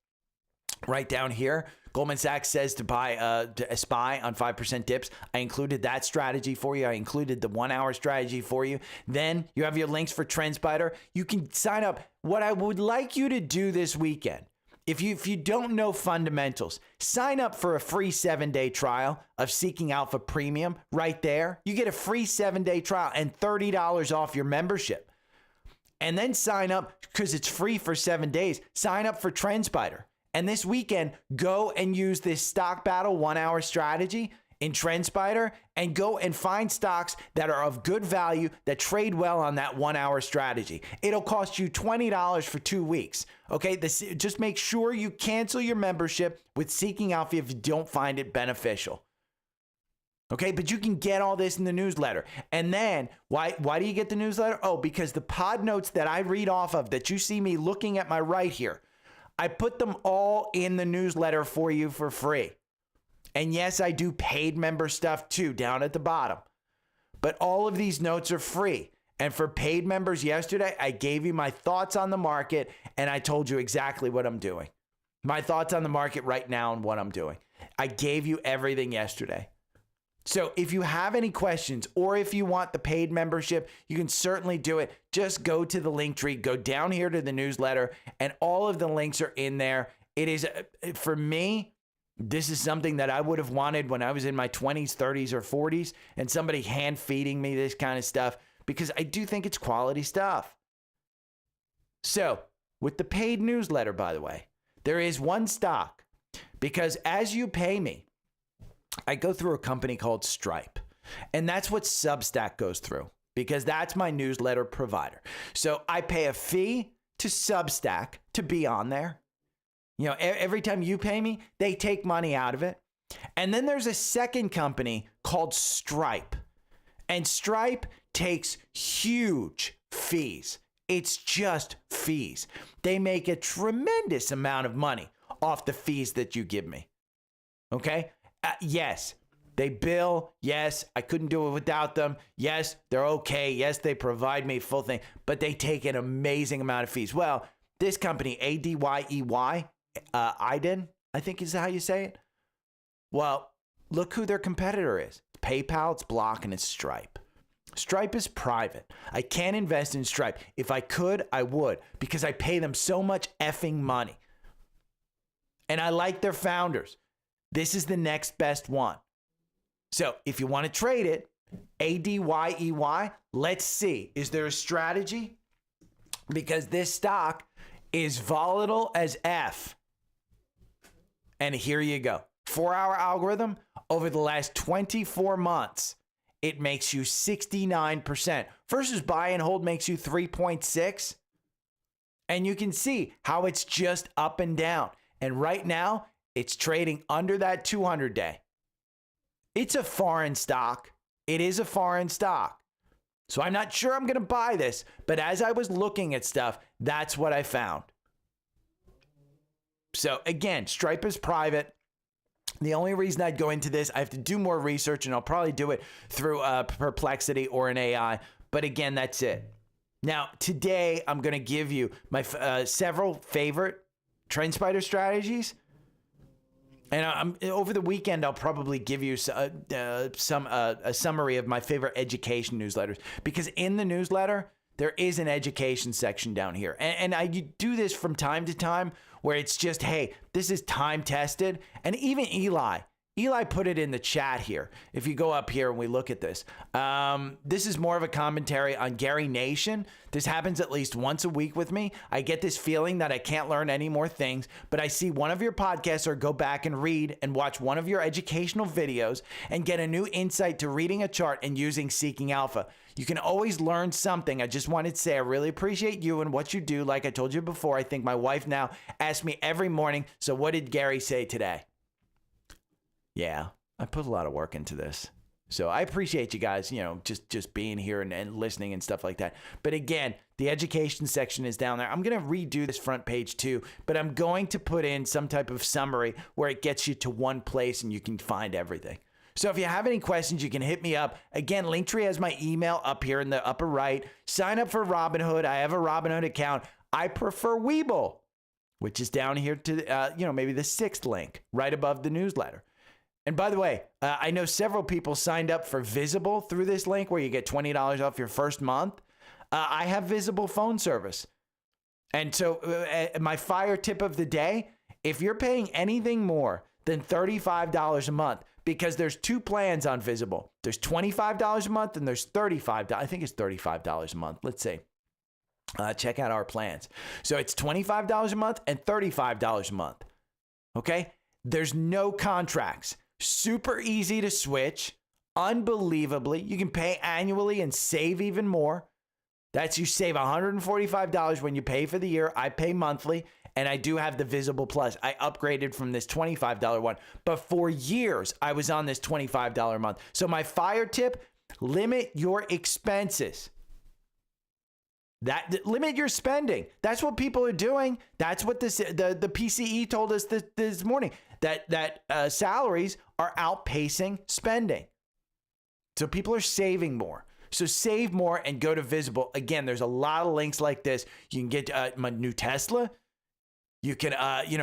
right down here, Goldman Sachs says to buy to SPY on 5% dips. I included that strategy for you. I included the 1-hour strategy for you. Then you have your links for Trendspider. You can sign up. What I would like you to do this weekend, if you don't know fundamentals, sign up for a free 7-day trial of Seeking Alpha Premium right there. You get a free 7-day trial and $30 off your membership. And then sign up, because it's free for 7 days, sign up for Trendspider. And this weekend, go and use this stock battle 1-hour strategy in Trendspider and go and find stocks that are of good value that trade well on that 1-hour strategy. It'll cost you $20 for 2 weeks. Okay, just make sure you cancel your membership with Seeking Alpha if you don't find it beneficial. Okay, but you can get all this in the newsletter. And then, why do you get the newsletter? Oh, because the pod notes that I read off of that you see me looking at my right here, I put them all in the newsletter for you for free. And yes, I do paid member stuff too down at the bottom. But all of these notes are free. And for paid members yesterday, I gave you my thoughts on the market and I told you exactly what I'm doing. My thoughts on the market right now and what I'm doing. I gave you everything yesterday. So if you have any questions or if you want the paid membership, you can certainly do it. Just go to the link tree, go down here to the newsletter, and all of the links are in there. It is, for me, this is something that I would have wanted when I was in my 20s, 30s, or 40s, and somebody hand feeding me this kind of stuff because I do think it's quality stuff. So with the paid newsletter, by the way. There is one stock, because as you pay me, I go through a company called Stripe, and that's what Substack goes through, because that's my newsletter provider. So I pay a fee to Substack to be on there. You know, every time you pay me, they take money out of it. And then there's a second company called Stripe, and Stripe takes huge fees. It's just fees. They make a tremendous amount of money off the fees that you give me. Okay? Yes, they bill. Yes, I couldn't do it without them. Yes, they're okay. Yes, they provide me full thing, but they take an amazing amount of fees. Well, this company, ADYEY, IDEN, I think is how you say it. Well, look who their competitor is. PayPal, it's Block, and it's Stripe. Stripe is private. I can't invest in Stripe. If I could, I would, because I pay them so much effing money. And I like their founders. This is the next best one. So if you want to trade it, ADYEY, let's see. Is there a strategy? Because this stock is volatile as F. And here you go. 4-hour algorithm over the last 24 months. It makes you 69% versus buy and hold makes you 3.6. And you can see how it's just up and down. And right now, it's trading under that 200-day. It's a foreign stock. It is a foreign stock. So I'm not sure I'm going to buy this, but as I was looking at stuff, that's what I found. So again, Stripe is private. The only reason I'd go into this, I have to do more research, and I'll probably do it through Perplexity or an AI. But again, that's it. Now, today, I'm going to give you my several favorite Trendspider strategies. And over the weekend, I'll probably give you a summary of my favorite education newsletters. Because in the newsletter, there is an education section down here. And I do this from time to time where it's just, hey, this is time tested. And even Eli put it in the chat here. If you go up here and we look at this, this is more of a commentary on Gary Nation. This happens at least once a week with me. I get this feeling that I can't learn any more things, but I see one of your podcasts or go back and read and watch one of your educational videos and get a new insight to reading a chart and using Seeking Alpha. You can always learn something. I just wanted to say I really appreciate you and what you do. Like I told you before, I think my wife now asks me every morning, so what did Gary say today? Yeah, I put a lot of work into this. So I appreciate you guys, you know, just being here and listening and stuff like that. But again, the education section is down there. I'm going to redo this front page too, but I'm going to put in some type of summary where it gets you to one place and you can find everything. So if you have any questions, you can hit me up. Again, Linktree has my email up here in the upper right. Sign up for Robinhood. I have a Robinhood account. I prefer Webull, which is down here to, maybe the 6th link right above the newsletter. And by the way, I know several people signed up for Visible through this link where you get $20 off your first month. I have Visible phone service. And so my fire tip of the day, if you're paying anything more than $35 a month, because there's two plans on Visible. There's $25 a month and there's $35. I think it's $35 a month. Let's see. Check out our plans. So it's $25 a month and $35 a month. Okay? There's no contracts. Super easy to switch. Unbelievably. You can pay annually and save even more. That's you save $145 when you pay for the year. I pay monthly. And I do have the Visible Plus. I upgraded from this $25 one. But for years, I was on this $25 a month. So my fire tip, limit your expenses. Limit your spending. That's what people are doing. That's what the PCE told us this morning, that salaries are outpacing spending. So people are saving more. So save more and go to Visible. Again, there's a lot of links like this. You can get my new Tesla. You can,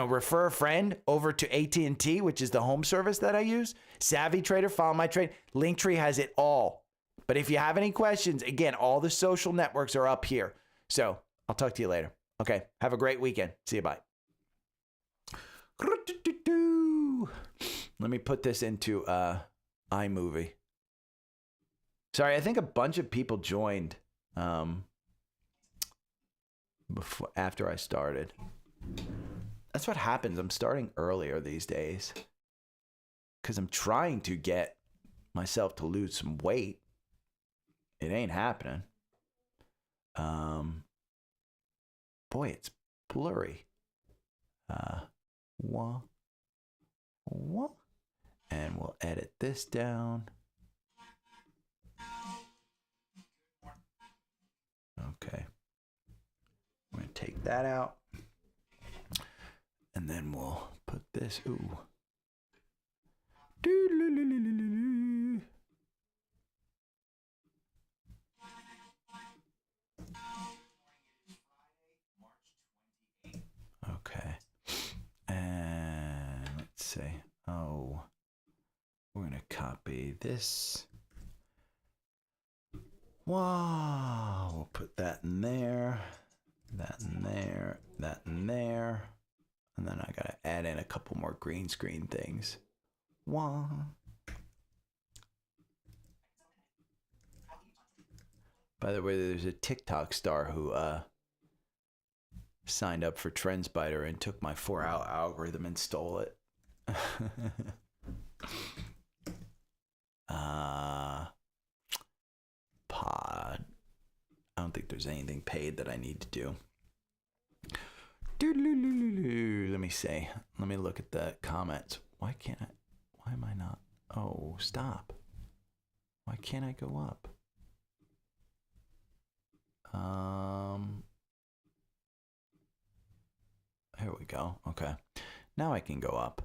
refer a friend over to AT&T, which is the home service that I use. Savvy Trader, Follow My Trade. Linktree has it all. But if you have any questions, again, all the social networks are up here. So I'll talk to you later. Okay. Have a great weekend. See you. Bye. Let me put this into iMovie. Sorry, I think a bunch of people joined. after I started. That's what happens. I'm starting earlier these days because I'm trying to get myself to lose some weight. It ain't happening. Boy, it's blurry. And we'll edit this down. Okay. I'm going to take that out. And then we'll put this. Ooh. Okay. And let's see. Oh, we're going to copy this. Wow. We'll put that in there, that in there, that in there. And then I got to add in a couple more green screen things. Wow. By the way, there's a TikTok star who signed up for Trendspider and took my 4-hour algorithm and stole it. Pod. I don't think there's anything paid that I need to do. Let me see. Let me look at the comments. Why am I not? Oh, stop. Why can't I go up? Here we go. Okay. Now I can go up.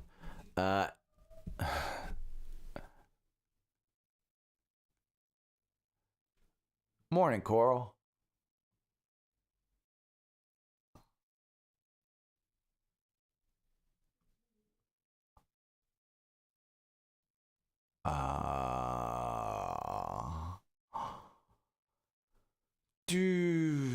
Morning, Coral. Dude.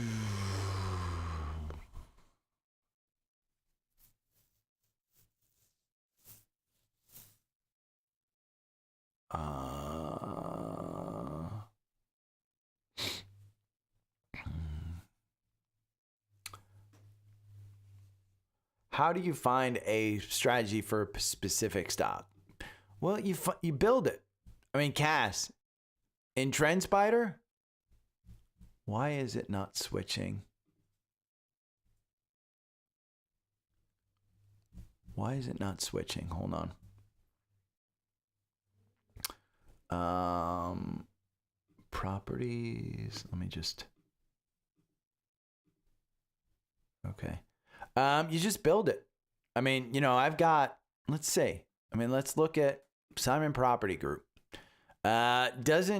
How do you find a strategy for a specific stock? Well, you build it. I mean, Cass, in Trendspider, why is it not switching? Why is it not switching? Hold on. Properties. Let me just. Okay. You just build it. I mean, you know, I've got, let's see. I mean, let's look at Simon Property Group. It does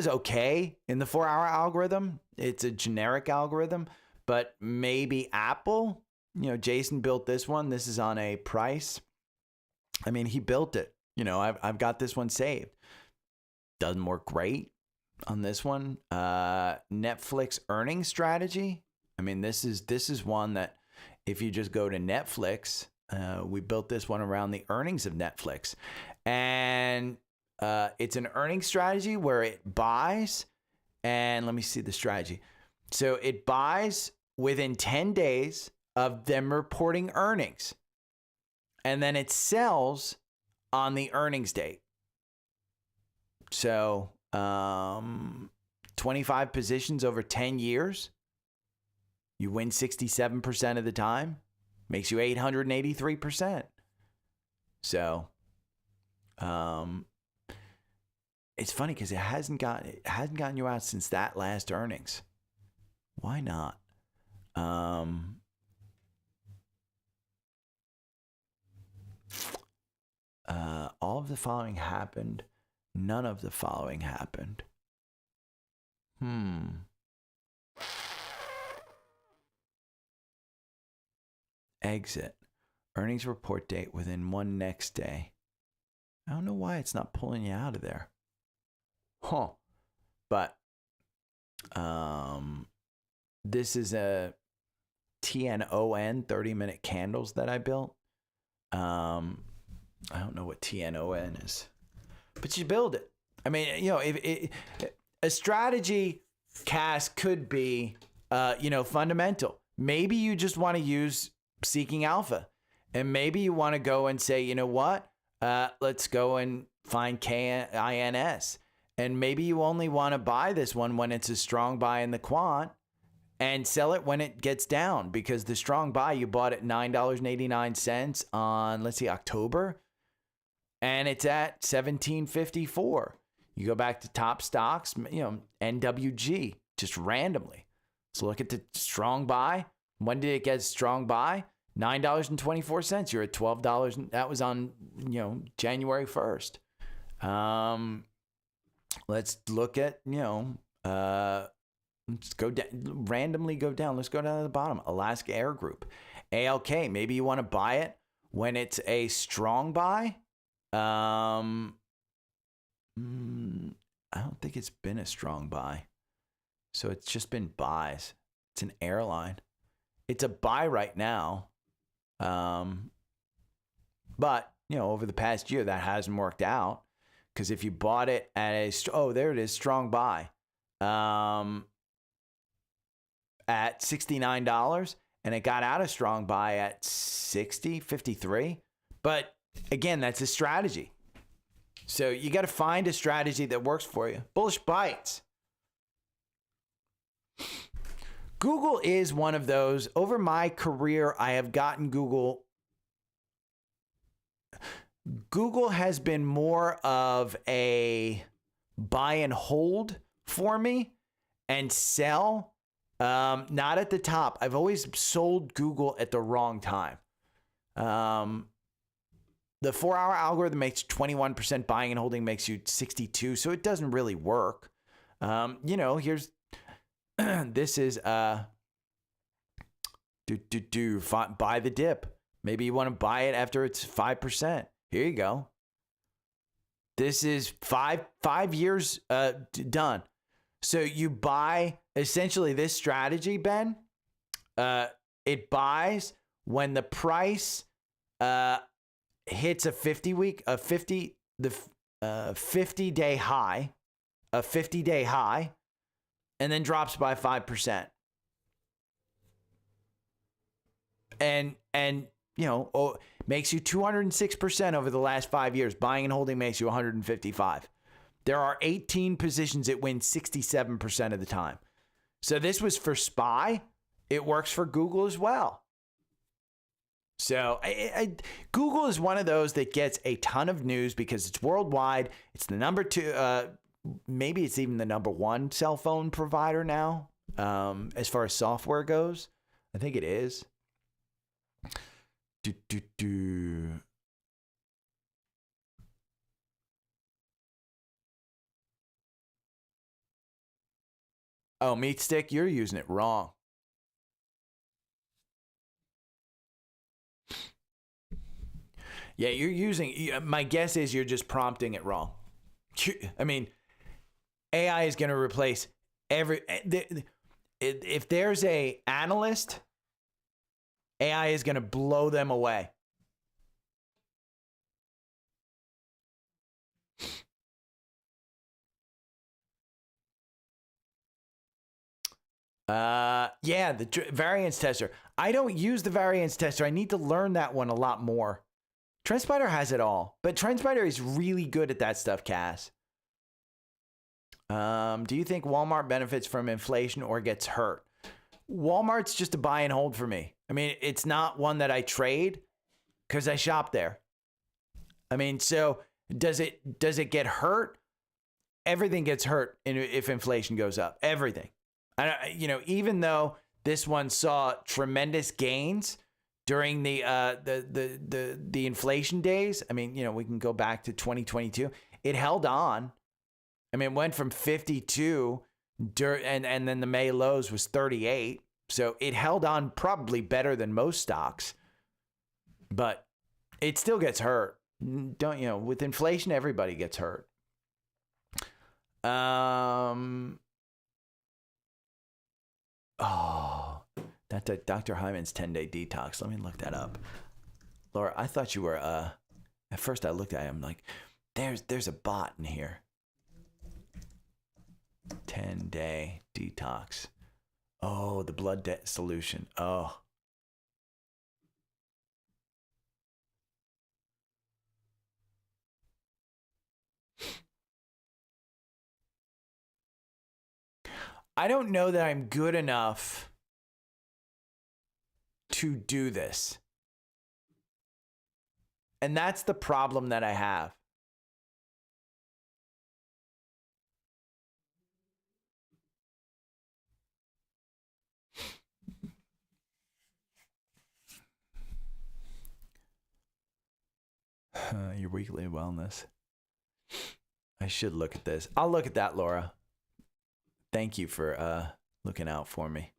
okay in the 4-hour algorithm. It's a generic algorithm, but maybe Apple, you know, Jason built this one. This is on a price. I mean, he built it. You know, I've got this one saved. Doesn't work great on this one. Netflix earnings strategy. I mean, this is one that if you just go to Netflix, we built this one around the earnings of Netflix. And it's an earnings strategy where it buys, and let me see the strategy. So it buys within 10 days of them reporting earnings, and then it sells on the earnings date. So 25 positions over 10 years. You win 67% of the time, makes you 883%. So, it's funny because it hasn't gotten you out since that last earnings. Why not? All of the following happened. None of the following happened. Exit. Earnings report date within one next day. I don't know why it's not pulling you out of there. Huh. But this is a TNON 30-minute candles that I built. I don't know what TNON is, but you build it. I mean, you know, a strategy cast could be, you know, fundamental. maybe you just want to use Seeking Alpha. And maybe you want to go and say, you know what? Let's go and find KINS. And maybe you only want to buy this one when it's a strong buy in the quant and sell it when it gets down, because the strong buy, you bought at $9.89 on, let's see, October, and it's at $17.54. You go back to top stocks, you know, NWG, just randomly. So look at the strong buy. When did it get strong buy? $9.24. You're at $12. That was on, you know, January 1st. Let's look at, you know, let's go down, randomly go down. Let's go down to the bottom. Alaska Air Group, ALK. Maybe you want to buy it when it's a strong buy. I don't think it's been a strong buy. So it's just been buys. It's an airline. It's a buy right now. But, you know, over the past year, that hasn't worked out. Because if you bought it at a, oh, there it is, strong buy, at $69, and it got out of strong buy at $60.53. But again, that's a strategy. So you got to find a strategy that works for you. Bullish bites. Google is one of those. Over my career, I have gotten Google. Google has been more of a buy and hold for me and sell, not at the top. I've always sold Google at the wrong time. The 4-hour algorithm makes 21%, buying and holding makes you 62, so it doesn't really work. You know, here's this is buy the dip. Maybe you want to buy it after it's 5%. Here you go. This is five years done. So you buy essentially this strategy, Ben. It buys when the price hits a 50-day high, and then drops by 5%. And you know, makes you 206% over the last 5 years. Buying and holding makes you 155. There are 18 positions it wins 67% of the time. So this was for SPY. It works for Google as well. So Google is one of those that gets a ton of news because it's worldwide. It's the number 2, maybe it's even the number 1 cell phone provider now, as far as software goes. I think it is. Oh, Meat Stick, you're using it wrong. Yeah, you're using, my guess is you're just prompting it wrong. I mean, AI is going to replace if there's a analyst, AI is going to blow them away. Yeah, the variance tester. I don't use the variance tester. I need to learn that one a lot more. Trendspider has it all, but Trendspider is really good at that stuff, Cass. Do you think Walmart benefits from inflation or gets hurt? Walmart's just a buy and hold for me. I mean, it's not one that I trade because I shop there. I mean, so does it get hurt? Everything gets hurt if inflation goes up. Everything. You know, even though this one saw tremendous gains during the inflation days. I mean, you know, we can go back to 2022. It held on. I mean, it went from 52 and then the May lows was 38. So it held on probably better than most stocks, but it still gets hurt. Don't, you know, with inflation, everybody gets hurt. Oh, that's Dr. Hyman's 10-day detox. Let me look that up. Laura, I thought you were, at first I looked at him like, there's a bot in here. 10-day detox. Oh, the blood debt solution. Oh. I don't know that I'm good enough to do this. And that's the problem that I have. Your weekly wellness. I should look at this. I'll look at that, Laura. Thank you for looking out for me.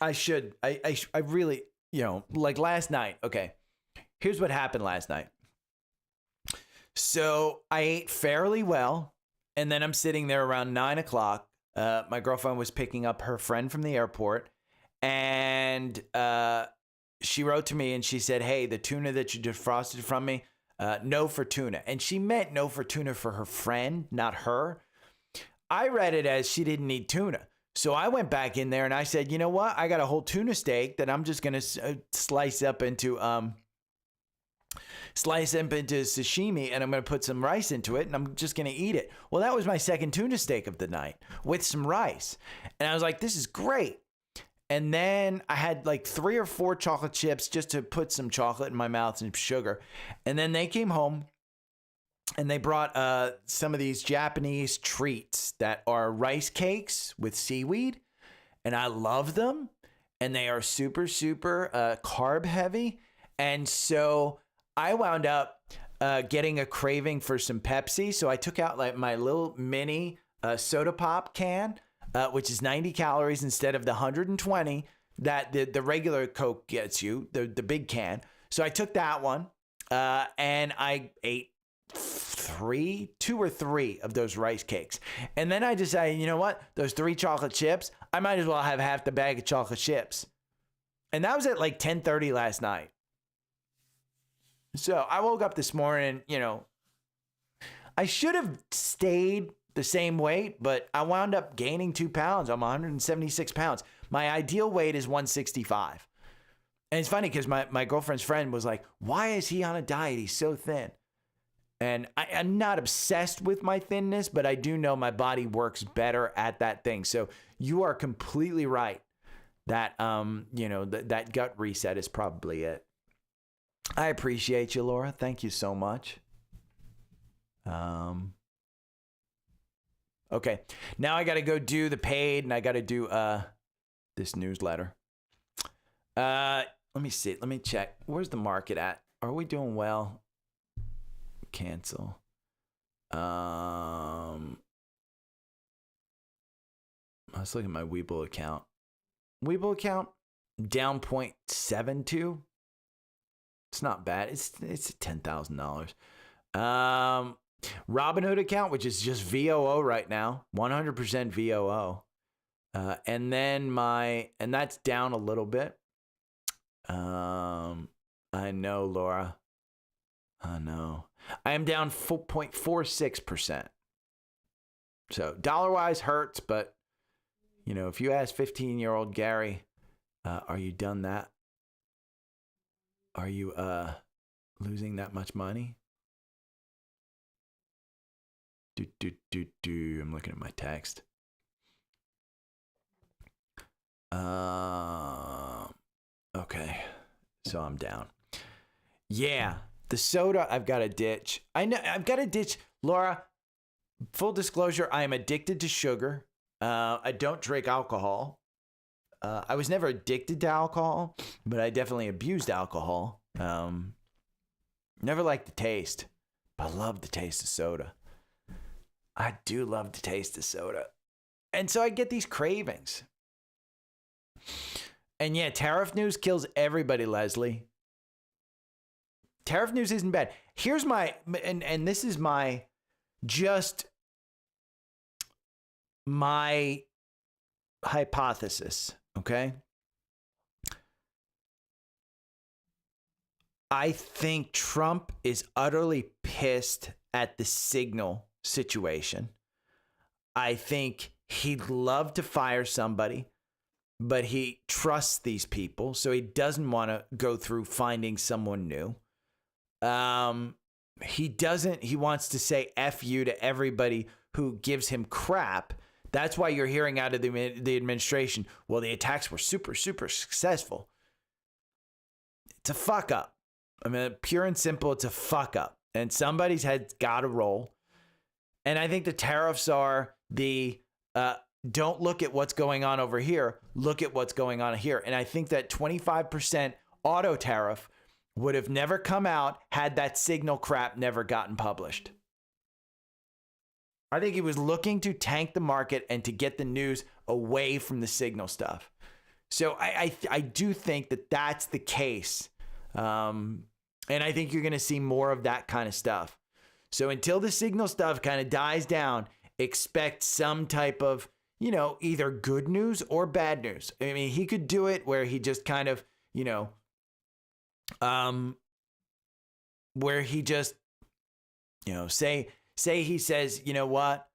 I should. I really, like last night. Okay. Here's what happened last night. So I ate fairly well. And then I'm sitting there around 9 o'clock. My girlfriend was picking up her friend from the airport. And she wrote to me and she said, hey, the tuna that you defrosted from me, no for tuna. And she meant no for tuna for her friend, not her. I read it as she didn't need tuna. So I went back in there and I said, you know what? I got a whole tuna steak that I'm just going to slice up into sashimi, and I'm going to put some rice into it, and I'm just going to eat it. Well, that was my second tuna steak of the night with some rice. And I was like, this is great. And then I had like 3 or 4 chocolate chips just to put some chocolate in my mouth and sugar. And then they came home and they brought some of these Japanese treats that are rice cakes with seaweed. And I love them. And they are super, super carb heavy. And so I wound up getting a craving for some Pepsi. So I took out like my little mini soda pop can, which is 90 calories instead of the 120 that the regular Coke gets you, the big can. So I took that one and I ate 2 or 3 of those rice cakes. And then I decided, you know what? Those 3 chocolate chips, I might as well have half the bag of chocolate chips. And that was at like 10:30 last night. So I woke up this morning, I should have stayed the same weight, but I wound up gaining 2 pounds. I'm 176 pounds. My ideal weight is 165. And it's funny because my girlfriend's friend was like, why is he on a diet? He's so thin. And I'm not obsessed with my thinness, but I do know my body works better at that thing. So you are completely right that, that gut reset is probably it. I appreciate you, Laura. Thank you so much. Okay. Now I got to go do the paid and I got to do this newsletter. Let me see. Let me check. Where's the market at? Are we doing well? Cancel. Let's look at my Webull account. Webull account down 0.72. It's not bad. It's $10,000. Robinhood account, which is just VOO right now, 100% VOO. And then and that's down a little bit. I know, Laura. I know. I am down 4.46%. So dollar-wise hurts, but if you ask 15-year-old Gary, are you done that? Are you losing that much money? I'm looking at my text. Okay. So I'm down. Yeah. The soda I've got to ditch. I know I've got to ditch. Laura, full disclosure, I am addicted to sugar. I don't drink alcohol. I was never addicted to alcohol, but I definitely abused alcohol. Never liked the taste, but I love the taste of soda. I do love the taste of soda. And so I get these cravings. And yeah, tariff news kills everybody, Leslie. Tariff news isn't bad. Here's and this is my hypothesis, okay? I think Trump is utterly pissed at the Signal situation. I think He'd love to fire somebody, but he trusts these people, so he doesn't want to go through finding someone new. He wants to say F you to everybody who gives him crap. That's why you're hearing out of the administration, well, the attacks were super, super successful. It's a fuck up. I mean, pure and simple, it's a fuck up. And somebody's head's got to roll. And I think the tariffs are the don't look at what's going on over here, look at what's going on here. And I think that 25% auto tariff would have never come out had that signal crap never gotten published. I think he was looking to tank the market and to get the news away from the signal stuff. So I do think that that's the case. And I think you're going to see more of that kind of stuff. So until the signal stuff kind of dies down, expect some type of, either good news or bad news. I mean, he could do it where he just kind of, where he just, say he says, you know what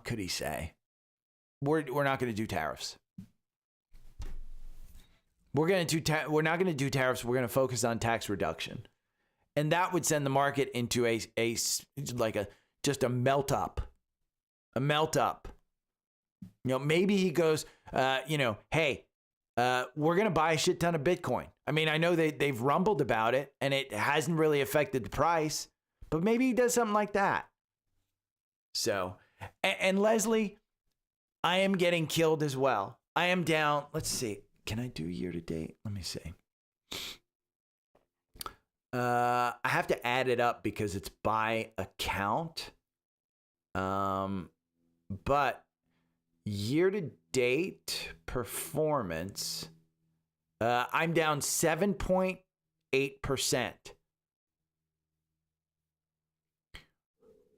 could he say? We're not going to do tariffs. We're not going to do tariffs. We're going to focus on tax reduction. And that would send the market into just a melt up. Maybe he goes, hey, we're going to buy a shit ton of Bitcoin. I mean, I know they've rumbled about it and it hasn't really affected the price, but maybe he does something like that. So, and Leslie, I am getting killed as well. I am down. Let's see. Can I do year to date? Let me see. I have to add it up because it's by account. But year to date performance, I'm down 7.8%,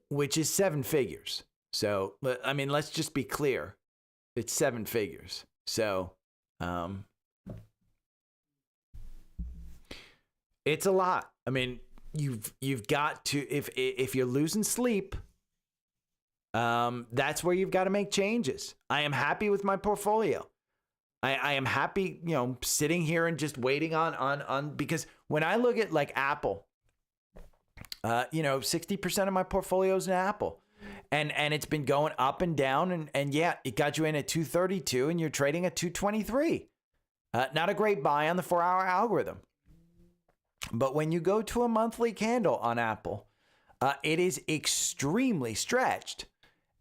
which is 7 figures. So, I mean, let's just be clear. It's 7 figures. So, it's a lot. I mean, you've got to, if you're losing sleep, that's where you've got to make changes. I am happy with my portfolio. I am happy, sitting here and just waiting on because when I look at like Apple, 60% of my portfolio is in Apple. And it's been going up and down, and yeah, it got you in at 232 and you're trading at 223. Not a great buy on the 4-hour algorithm. But when you go to a monthly candle on Apple, it is extremely stretched.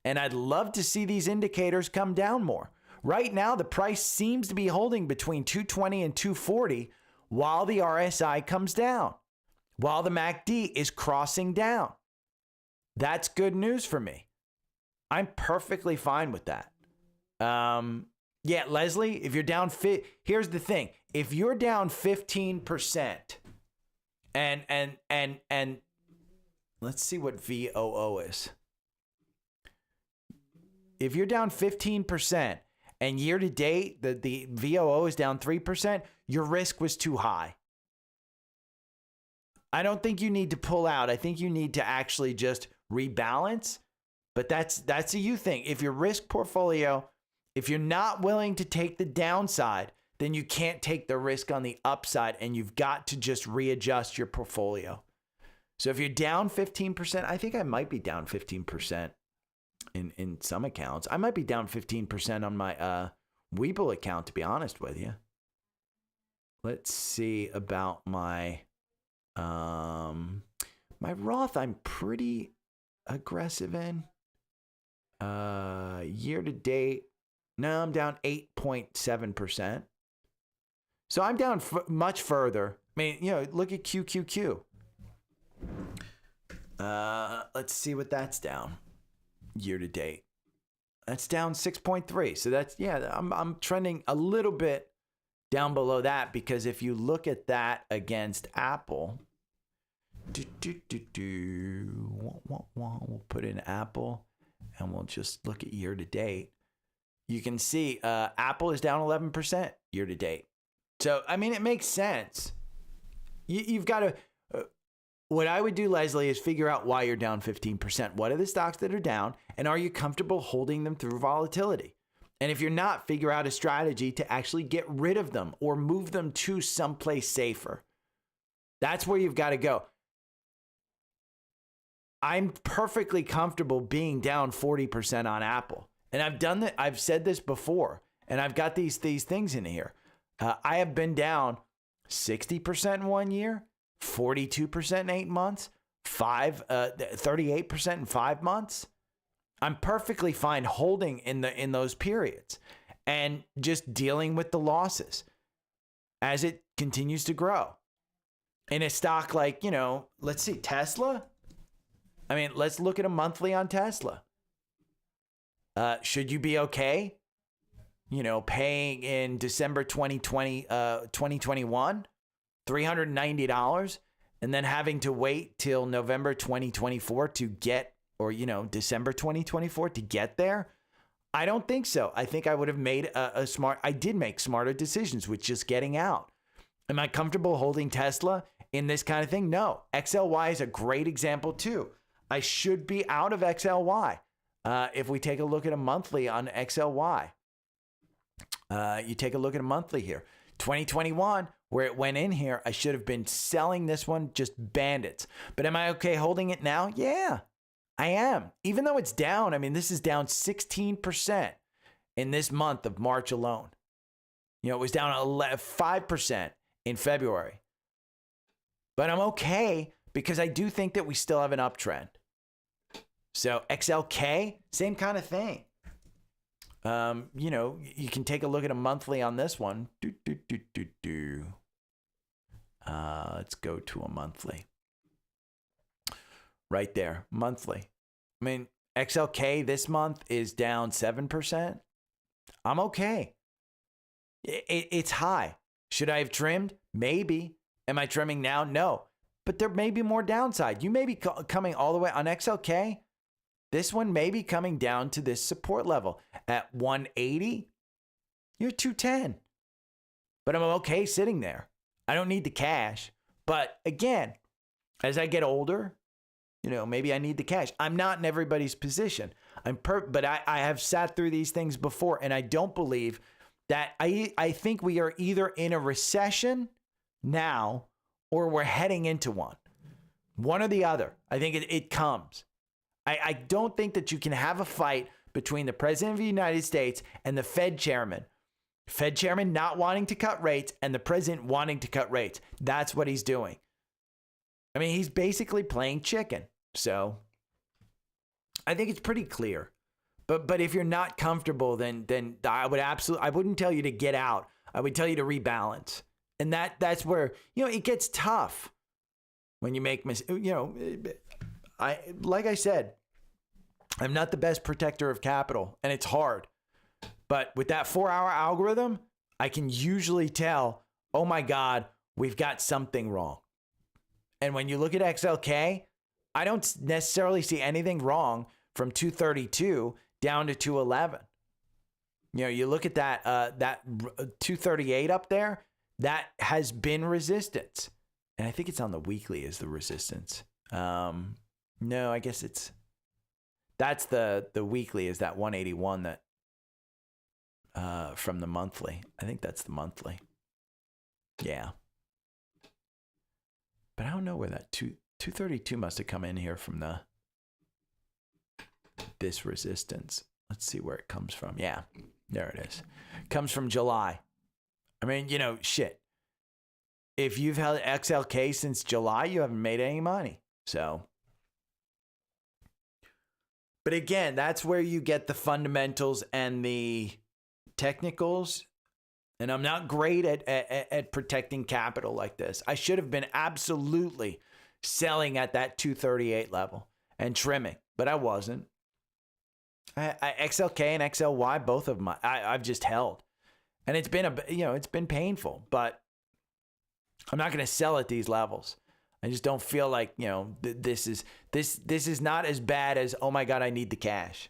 And I'd love to see these indicators come down more. Right now, the price seems to be holding between 220 and 240 while the RSI comes down, while the MACD is crossing down. That's good news for me. I'm perfectly fine with that. Yeah, Leslie, if you're down, here's the thing. If you're down 15%, and let's see what VOO is. If you're down 15% and year to date, the VOO is down 3%, your risk was too high. I don't think you need to pull out. I think you need to actually just rebalance. But that's a you thing. If your risk portfolio, if you're not willing to take the downside, then you can't take the risk on the upside, and you've got to just readjust your portfolio. So if you're down 15%, I think I might be down 15% in some accounts. I might be down 15% on my Webull account, to be honest with you. Let's see about my my Roth. I'm pretty aggressive in. Year to date, no, I'm down 8.7%. So I'm down much further. I mean, look at QQQ. Let's see what that's down year to date. That's down 6.3. So that's, yeah, I'm trending a little bit down below that, because if you look at that against Apple, we'll put in Apple and we'll just look at year to date. You can see Apple is down 11% year to date. So, I mean, it makes sense. You've got to, what I would do, Leslie, is figure out why you're down 15%. What are the stocks that are down? And are you comfortable holding them through volatility? And if you're not, figure out a strategy to actually get rid of them or move them to someplace safer. That's where you've got to go. I'm perfectly comfortable being down 40% on Apple. And I've done that. I've said this before, and I've got these things in here. I have been down 60% in 1 year, 42% in 8 months, 38% in 5 months. I'm perfectly fine holding in those periods and just dealing with the losses as it continues to grow. In a stock like, let's see, Tesla. I mean, let's look at a monthly on Tesla. Should you be okay? Paying in December 2021, $390, and then having to wait till November 2024 to get, or, December 2024 to get there? I don't think so. I think I would have made I did make smarter decisions with just getting out. Am I comfortable holding Tesla in this kind of thing? No. XLY is a great example too. I should be out of XLY. If we take a look at a monthly on XLY, you take a look at a monthly here. 2021, where it went in here, I should have been selling this one, just bandits. But am I okay holding it now? Yeah, I am. Even though it's down, I mean, this is down 16% in this month of March alone. It was down 5% in February. But I'm okay because I do think that we still have an uptrend. So XLK, same kind of thing. You can take a look at a monthly on this one. Let's go to a monthly. Right there, monthly. I mean, XLK this month is down 7%. I'm okay. It's high. Should I have trimmed? Maybe. Am I trimming now? No. But there may be more downside. You may be coming all the way on XLK. This one may be coming down to this support level at 180. You're 210. But I'm okay sitting there. I don't need the cash. But again, as I get older, maybe I need the cash. I'm not in everybody's position. But I have sat through these things before, and I don't believe that I think we are either in a recession now or we're heading into one. One or the other. I think it comes. I don't think that you can have a fight between the President of the United States and the Fed chairman. Fed chairman not wanting to cut rates and the president wanting to cut rates. That's what he's doing. I mean, he's basically playing chicken. So I think it's pretty clear. But if you're not comfortable, then I wouldn't tell you to get out. I would tell you to rebalance. And that's where, it gets tough when you make like I said, I'm not the best protector of capital, and it's hard. But with that 4-hour algorithm, I can usually tell, oh my God, we've got something wrong. And when you look at XLK, I don't necessarily see anything wrong from 232 down to 211. You look at that 238 up there, that has been resistance. And I think it's on the weekly as the resistance. No, I guess that's the weekly is that 181 that from the monthly. I think that's the monthly. Yeah. But I don't know where that 232 must have come in here from this resistance. Let's see where it comes from. Yeah, there it is. Comes from July. I mean, shit. If you've held XLK since July, you haven't made any money. So. But again, that's where you get the fundamentals and the technicals. And I'm not great at protecting capital like this. I should have been absolutely selling at that 238 level and trimming, but I wasn't. XLK and XLY, both of them, I've just held. And it's been it's been painful, but I'm not going to sell at these levels. I just don't feel like, this is not as bad as, oh my God, I need the cash.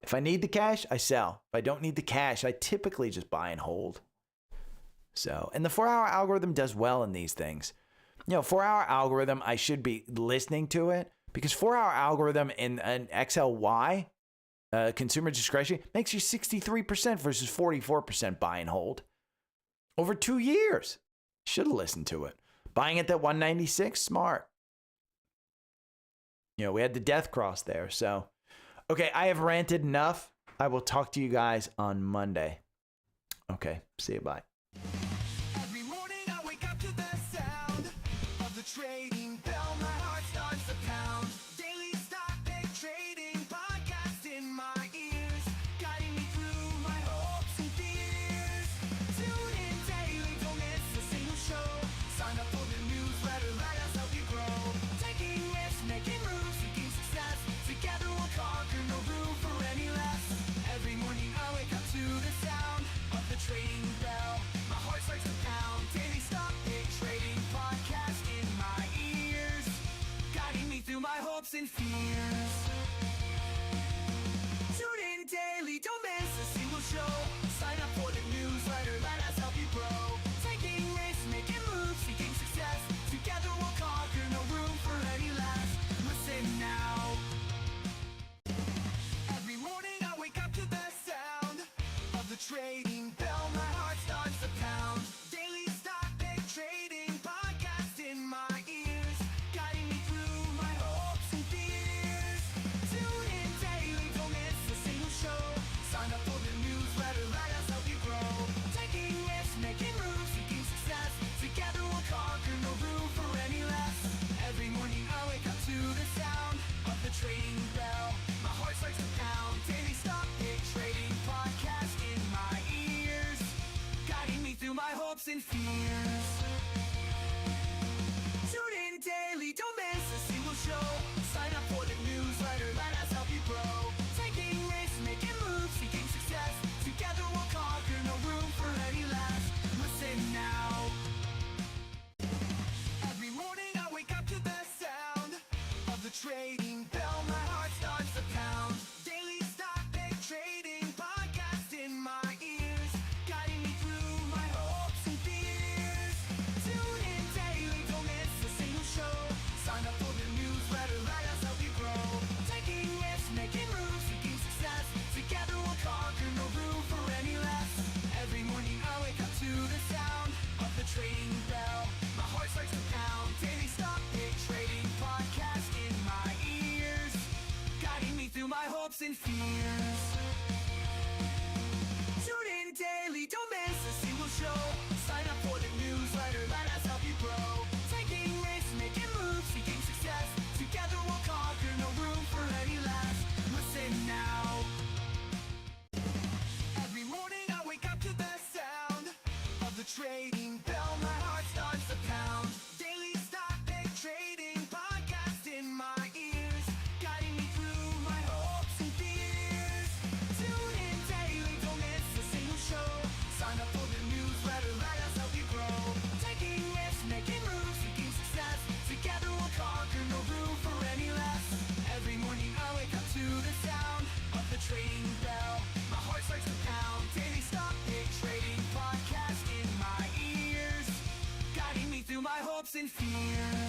If I need the cash, I sell. If I don't need the cash, I typically just buy and hold. So, and the 4-hour algorithm does well in these things. You know, 4-hour algorithm, I should be listening to it because 4-hour algorithm in an XLY, consumer discretion, makes you 63% versus 44% buy and hold over 2 years. Should have listened to it. Buying at that 196, smart. You know, we had the death cross there. So, okay, I have ranted enough. I will talk to you guys on Monday. Okay, see you. Bye. Every morning I wake up to the sound of the trading bell. My heart starts to pound. Daily stock pick trading podcast in my ears, guiding me through my hopes and fears. Tune in daily, don't miss a single show. Sign up for the newsletter, let us help you grow. Taking risks, making moves, seeking success. Together we'll conquer, no room for any less. Every morning I wake up to the sound of the trading bell. My heart starts to pound. Daily stock pick trading podcast in my ears, guiding me through my hopes and fears. Tune in daily, don't miss a single show. Sign up for the newsletter, let us help you grow. Taking risks, making moves, seeking success. Together we'll conquer, no room for any less. Listen now. Every morning I wake up to the sound of the trading bell. My heart starts to pound. Daily stock pick trading podcast in my ears, guiding me through my hopes and fears. Tune in daily, don't miss a single show. Sign up for the newsletter, let us help you grow. Taking risks, making moves, seeking success. Together we'll conquer, no room for any less. Every morning I wake up to the sound of the trading bell. My heart starts to pound. Daily stock pick trading podcast in my ears, guiding me through my hopes and fears. Tune in daily, don't miss a single show. Sign up for the newsletter, let us help you grow. Taking risks, making moves, seeking success. Together we'll conquer, no room for any less. Listen now. Every morning I wake up to the sound of the trading bell. My heart starts to pound. Daily stock pick trading podcast in my ears, guiding me through my hopes and fears. Tune in daily, don't miss a single show. Sign up for the newsletter, let us help you grow. Taking risks, making moves, seeking success. Together we'll conquer, no room for any less. Every morning I wake up to the sound of the trading bell. My heart starts to pound. Daily stock pick trading podcast in my ears, guiding me through my hopes and fears. Tune in daily, don't miss a single show. Sign up for the newsletter, let us help you grow. Taking risks, making moves, seeking success. Together we'll conquer, no room for any less. Listen now. Every morning I wake up to the sound of the trading bell. My heart starts to pound. Daily stock pick trading podcast in my ears, guiding me through my hopes and fears. Tune in daily, don't miss a single show. Sign up for the newsletter, let us help you grow. Taking risks, making moves, seeking success. Together we'll conquer, no room for any less. Every morning I wake up to the sound of the trading bell. My heart starts to pound. Daily stock pick trading podcast in my ears, guiding me through my hopes and fears.